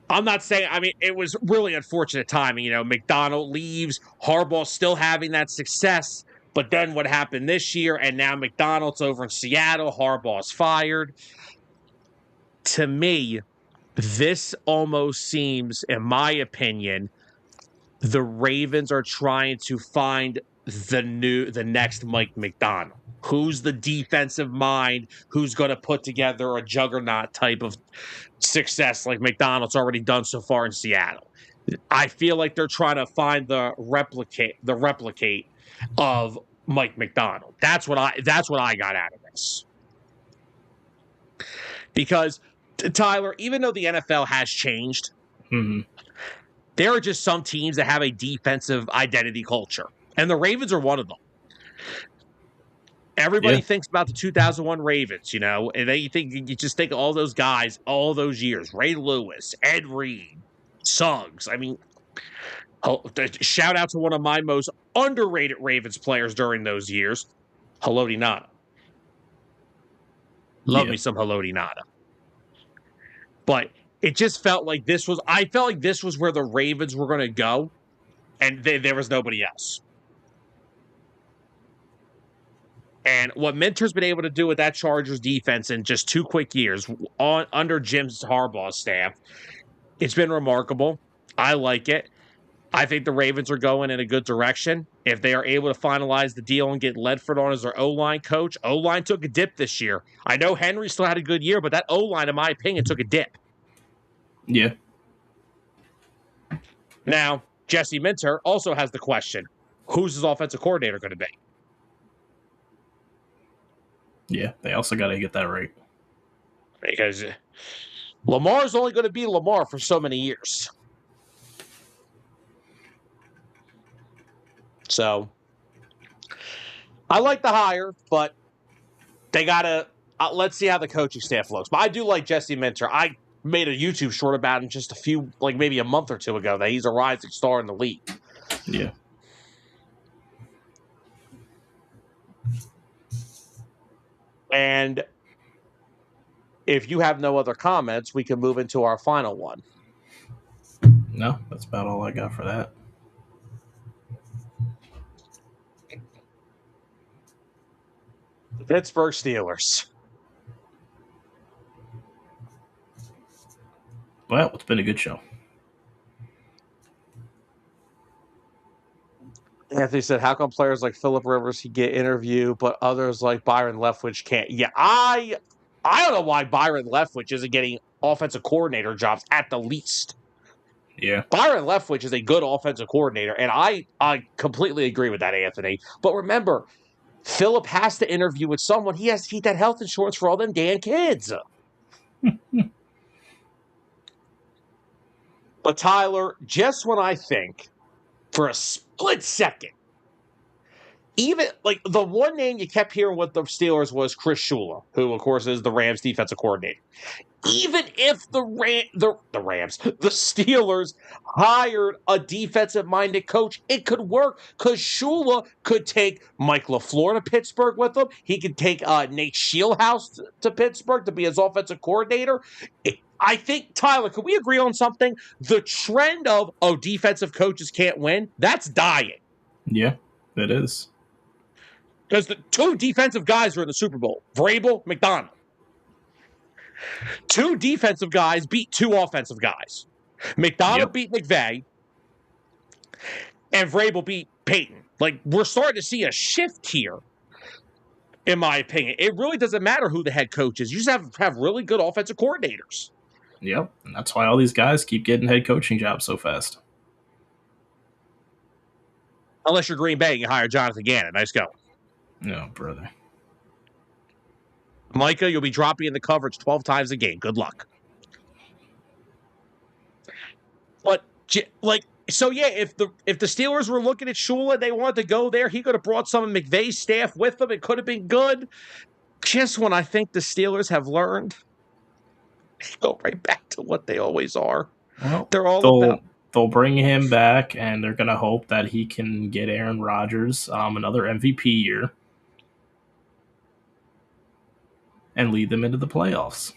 I'm not saying, it was really unfortunate timing. McDonald leaves, Harbaugh still having that success, but then what happened this year, and now McDonald's over in Seattle, Harbaugh's fired. To me, this almost seems, in my opinion, the Ravens are trying to find the next Mike McDonald. Who's the defensive mind who's going to put together a juggernaut type of success like McDonald's already done so far in Seattle? I feel like they're trying to find the replicate of Mike McDonald. That's what I got out of this. Because Tyler, even though the NFL has changed, there are just some teams that have a defensive identity culture, and the Ravens are one of them. Everybody thinks about the 2001 Ravens, and you just think of all those guys, all those years: Ray Lewis, Ed Reed, Suggs. I mean, shout out to one of my most underrated Ravens players during those years, Haloti Ngata. Love me some Haloti Ngata. But it just felt like I felt like this was where the Ravens were going to go, and there was nobody else. And what Minter's been able to do with that Chargers defense in just 2 quick years under Jim Harbaugh's staff, it's been remarkable. I like it. I think the Ravens are going in a good direction. If they are able to finalize the deal and get Ledford on as their O-line coach, O-line took a dip this year. I know Henry still had a good year, but that O-line, in my opinion, took a dip. Yeah. Now, Jesse Minter also has the question, who's his offensive coordinator going to be? Yeah, they also got to get that right. Because Lamar's only going to be Lamar for so many years. So, I like the hire, but they got to let's see how the coaching staff looks. But I do like Jesse Minter. I made a YouTube short about him just maybe a month or two ago, that he's a rising star in the league. Yeah. And if you have no other comments, we can move into our final one. No, that's about all I got for that. The Pittsburgh Steelers. Well, it's been a good show. Anthony said, how come players like Phillip Rivers can get interviewed, but others like Byron Leftwich can't? Yeah, I don't know why Byron Leftwich isn't getting offensive coordinator jobs at the least. Yeah. Byron Leftwich is a good offensive coordinator, and I completely agree with that, Anthony. But remember, Phillip has to interview with someone. He has to keep that health insurance for all them damn kids. But Tyler, just when I think for a split second, even like the one name you kept hearing with the Steelers was Chris Shula, who of course is the Rams defensive coordinator. Even if the Steelers hired a defensive-minded coach, it could work because Shula could take Mike LaFleur to Pittsburgh with him. He could take Nate Shieldhouse to Pittsburgh to be his offensive coordinator. I think, Tyler, can we agree on something? The trend of, defensive coaches can't win, that's dying. Yeah, it is. Because the 2 defensive guys are in the Super Bowl, Vrabel, McDonald. 2 defensive guys beat 2 offensive guys. McDonald beat McVay, and Vrabel beat Peyton. Like, we're starting to see a shift here, in my opinion. It really doesn't matter who the head coach is. You just have really good offensive coordinators. Yep, and that's why all these guys keep getting head coaching jobs so fast. Unless you're Green Bay and you hire Jonathan Gannon. Nice going. No, brother. Micah, you'll be dropping in the coverage 12 times a game. Good luck. But, if the Steelers were looking at Shula and they wanted to go there, he could have brought some of McVay's staff with him. It could have been good. Just when I think the Steelers have learned, they go right back to what they always are. Well, they'll bring him back, and they're going to hope that he can get Aaron Rodgers another MVP year and lead them into the playoffs.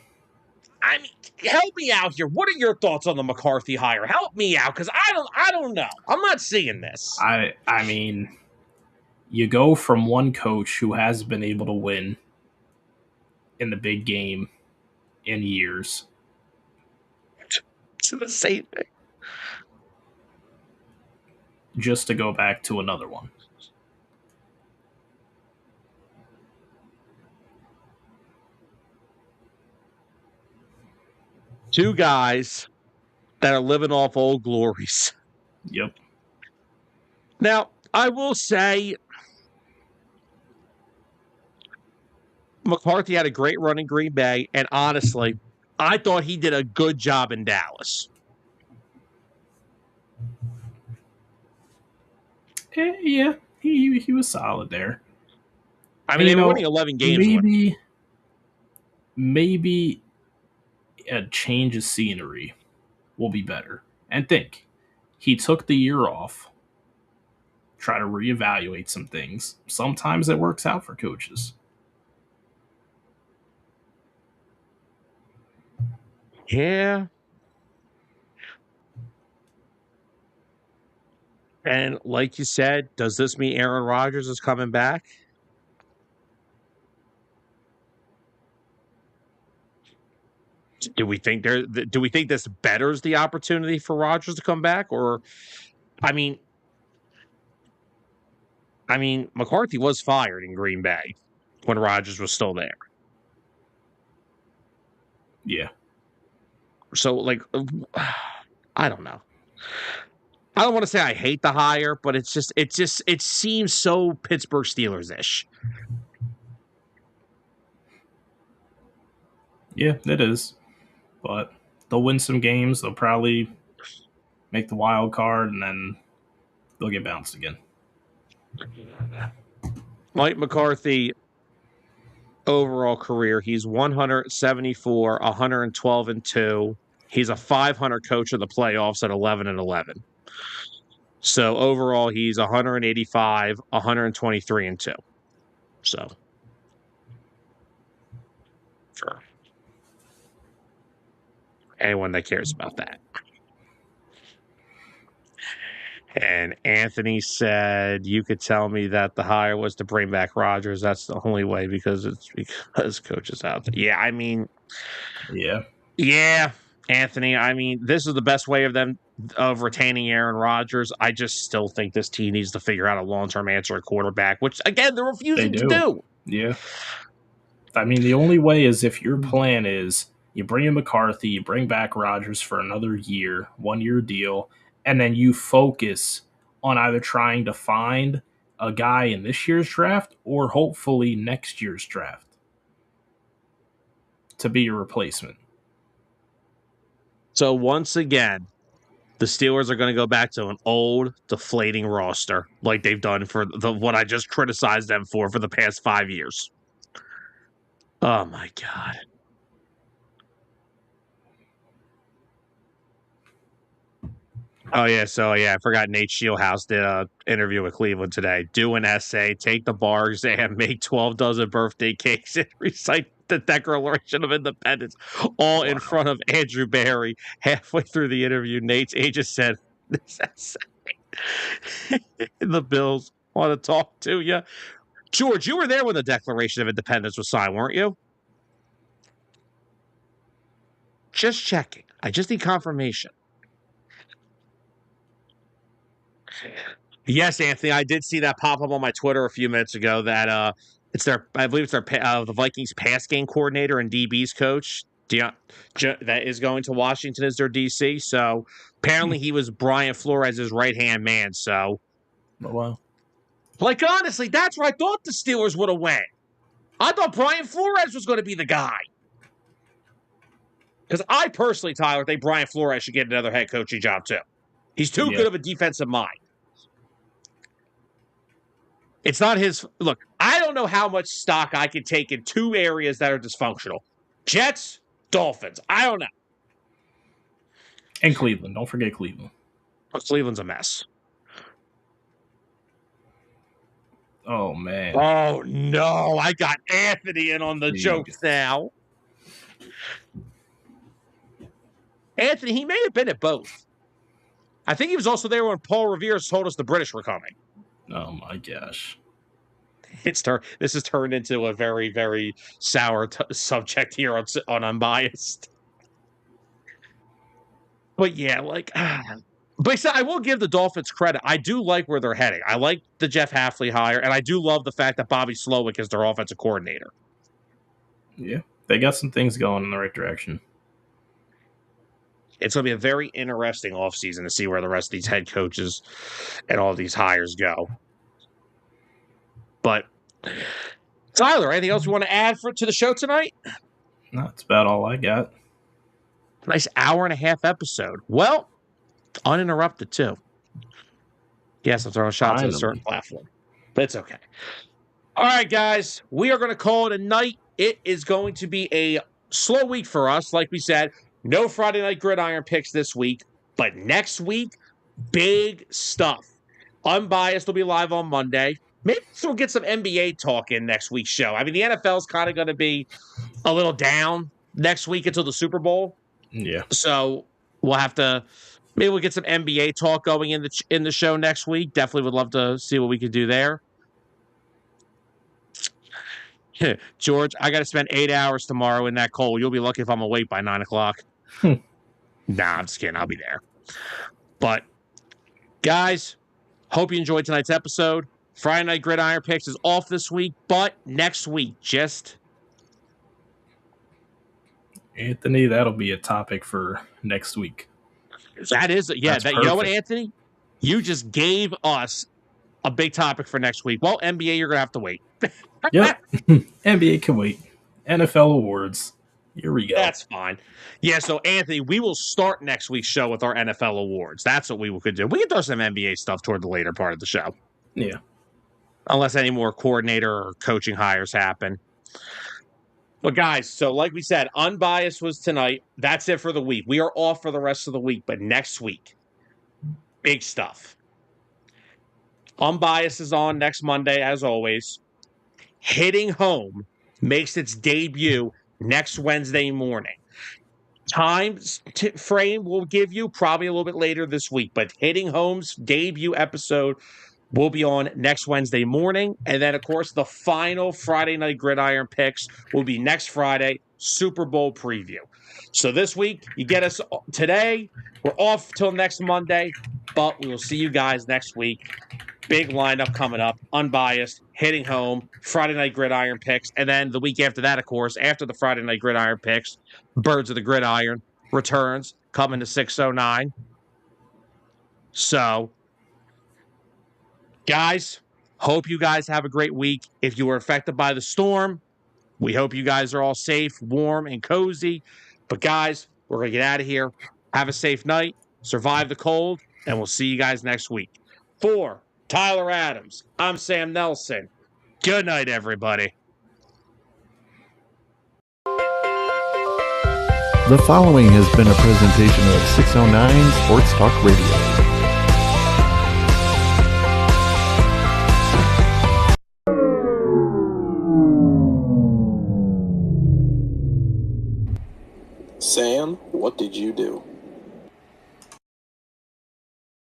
I mean, help me out here. What are your thoughts on the McCarthy hire? Help me out, because I don't know. I'm not seeing this. I mean, you go from one coach who has been able to win in the big game in years to the same thing, just to go back to another one. Two guys that are living off old glories. Yep. Now, I will say McCarthy had a great run in Green Bay, and honestly, I thought he did a good job in Dallas. Yeah, he was solid there. I mean, And, they were winning 11 games. Maybe a change of scenery will be better. And think, he took the year off, try to reevaluate some things. Sometimes it works out for coaches. Yeah. And like you said, does this mean Aaron Rodgers is coming back? Do we think this betters the opportunity for Rodgers to come back? Or I mean McCarthy was fired in Green Bay when Rodgers was still there. Yeah. So like I don't know. I don't want to say I hate the hire, but it seems so Pittsburgh Steelers-ish. Yeah, it is. But they'll win some games. They'll probably make the wild card, and then they'll get bounced again. Mike McCarthy, overall career, he's 174, 112 and 2. He's a 500 coach in the playoffs at 11 and 11. So overall, he's 185, 123 and 2. So, for anyone that cares about that. And Anthony said, you could tell me that the hire was to bring back Rodgers. That's the only way because coach is out there. Yeah, I mean. Yeah, Anthony. I mean, this is the best way of retaining Aaron Rodgers. I just still think this team needs to figure out a long-term answer at quarterback, which, again, they're refusing to do. Yeah. I mean, the only way is if your plan is you bring in McCarthy, you bring back Rodgers for another year, 1-year deal, and then you focus on either trying to find a guy in this year's draft or hopefully next year's draft to be your replacement. So once again, the Steelers are going to go back to an old, deflating roster like they've done for what I just criticized them for the past 5 years. Oh, my God. Oh, yeah. So, yeah, I forgot Nate Shieldhouse did an interview with Cleveland today. Do an essay, take the bar exam, make 12 dozen birthday cakes, and recite the Declaration of Independence, all in front of Andrew Barry. Halfway through the interview, Nate's agent said, this essay. The Bills want to talk to you. George, you were there when the Declaration of Independence was signed, weren't you? Just checking. I just need confirmation. Yes, Anthony, I did see that pop up on my Twitter a few minutes ago that I believe it's the Vikings pass game coordinator and DB's coach that is going to Washington as their DC. So apparently he was Brian Flores' right-hand man. So, wow. Like, honestly, that's where I thought the Steelers would have went. I thought Brian Flores was going to be the guy. Because I personally, Tyler, think Brian Flores should get another head coaching job too. He's too good of a defensive mind. It's not his. Look, I don't know how much stock I can take in two areas that are dysfunctional. Jets, Dolphins. I don't know. And Cleveland. Don't forget Cleveland. But Cleveland's a mess. Oh, man. Oh, no. I got Anthony in on the jokes now. Anthony, he may have been at both. I think he was also there when Paul Revere told us the British were coming. Oh, my gosh. This has turned into a very, very sour subject here on Unbiased. But yeah, but I will give the Dolphins credit. I do like where they're heading. I like the Jeff Hafley hire, and I do love the fact that Bobby Slowick is their offensive coordinator. Yeah, they got some things going in the right direction. It's going to be a very interesting offseason to see where the rest of these head coaches and all these hires go. But, Tyler, anything else you want to add to the show tonight? No, that's about all I got. Nice hour and a half episode. Well, uninterrupted, too. Yes, I'm throwing shots at a certain platform. But it's okay. All right, guys. We are going to call it a night. It is going to be a slow week for us. Like we said, no Friday Night Gridiron picks this week. But next week, big stuff. Unbiased will be live on Monday. Maybe we'll get some NBA talk in next week's show. I mean, the NFL is kind of going to be a little down next week until the Super Bowl. Yeah. So we'll have to... Maybe we'll get some NBA talk going in the show next week. Definitely would love to see what we could do there. George, I got to spend 8 hours tomorrow in that cold. You'll be lucky if I'm awake by 9 o'clock. Nah, I'm just kidding. I'll be there. But, guys, hope you enjoyed tonight's episode. Friday Night Gridiron Picks is off this week, but next week, Anthony, that'll be a topic for next week. That is, yeah. You know what, Anthony? You just gave us a big topic for next week. Well, NBA, you're going to have to wait. Yep. NBA can wait. NFL awards. Here we go. That's fine. Yeah, so, Anthony, we will start next week's show with our NFL awards. That's what we could do. We can throw some NBA stuff toward the later part of the show. Yeah. Unless any more coordinator or coaching hires happen. But, guys, so like we said, Unbiased was tonight. That's it for the week. We are off for the rest of the week. But next week, big stuff. Unbiased is on next Monday, as always. Hitting Home makes its debut next Wednesday morning. Time frame we'll give you probably a little bit later this week. But Hitting Home's debut episode will be on next Wednesday morning. And then, of course, the final Friday Night Gridiron picks will be next Friday, Super Bowl preview. So this week, you get us today. We're off till next Monday, but we will see you guys next week. Big lineup coming up. Unbiased, Hitting Home, Friday Night Gridiron picks. And then the week after that, of course, after the Friday Night Gridiron picks, Birds of the Gridiron returns, coming to 609. So, guys, hope you guys have a great week. If you were affected by the storm, we hope you guys are all safe, warm, and cozy. But, guys, we're going to get out of here. Have a safe night. Survive the cold. And we'll see you guys next week. For Tyler Adams, I'm Sam Nelson. Good night, everybody. The following has been a presentation of 609 Sports Talk Radio. Sam, what did you do?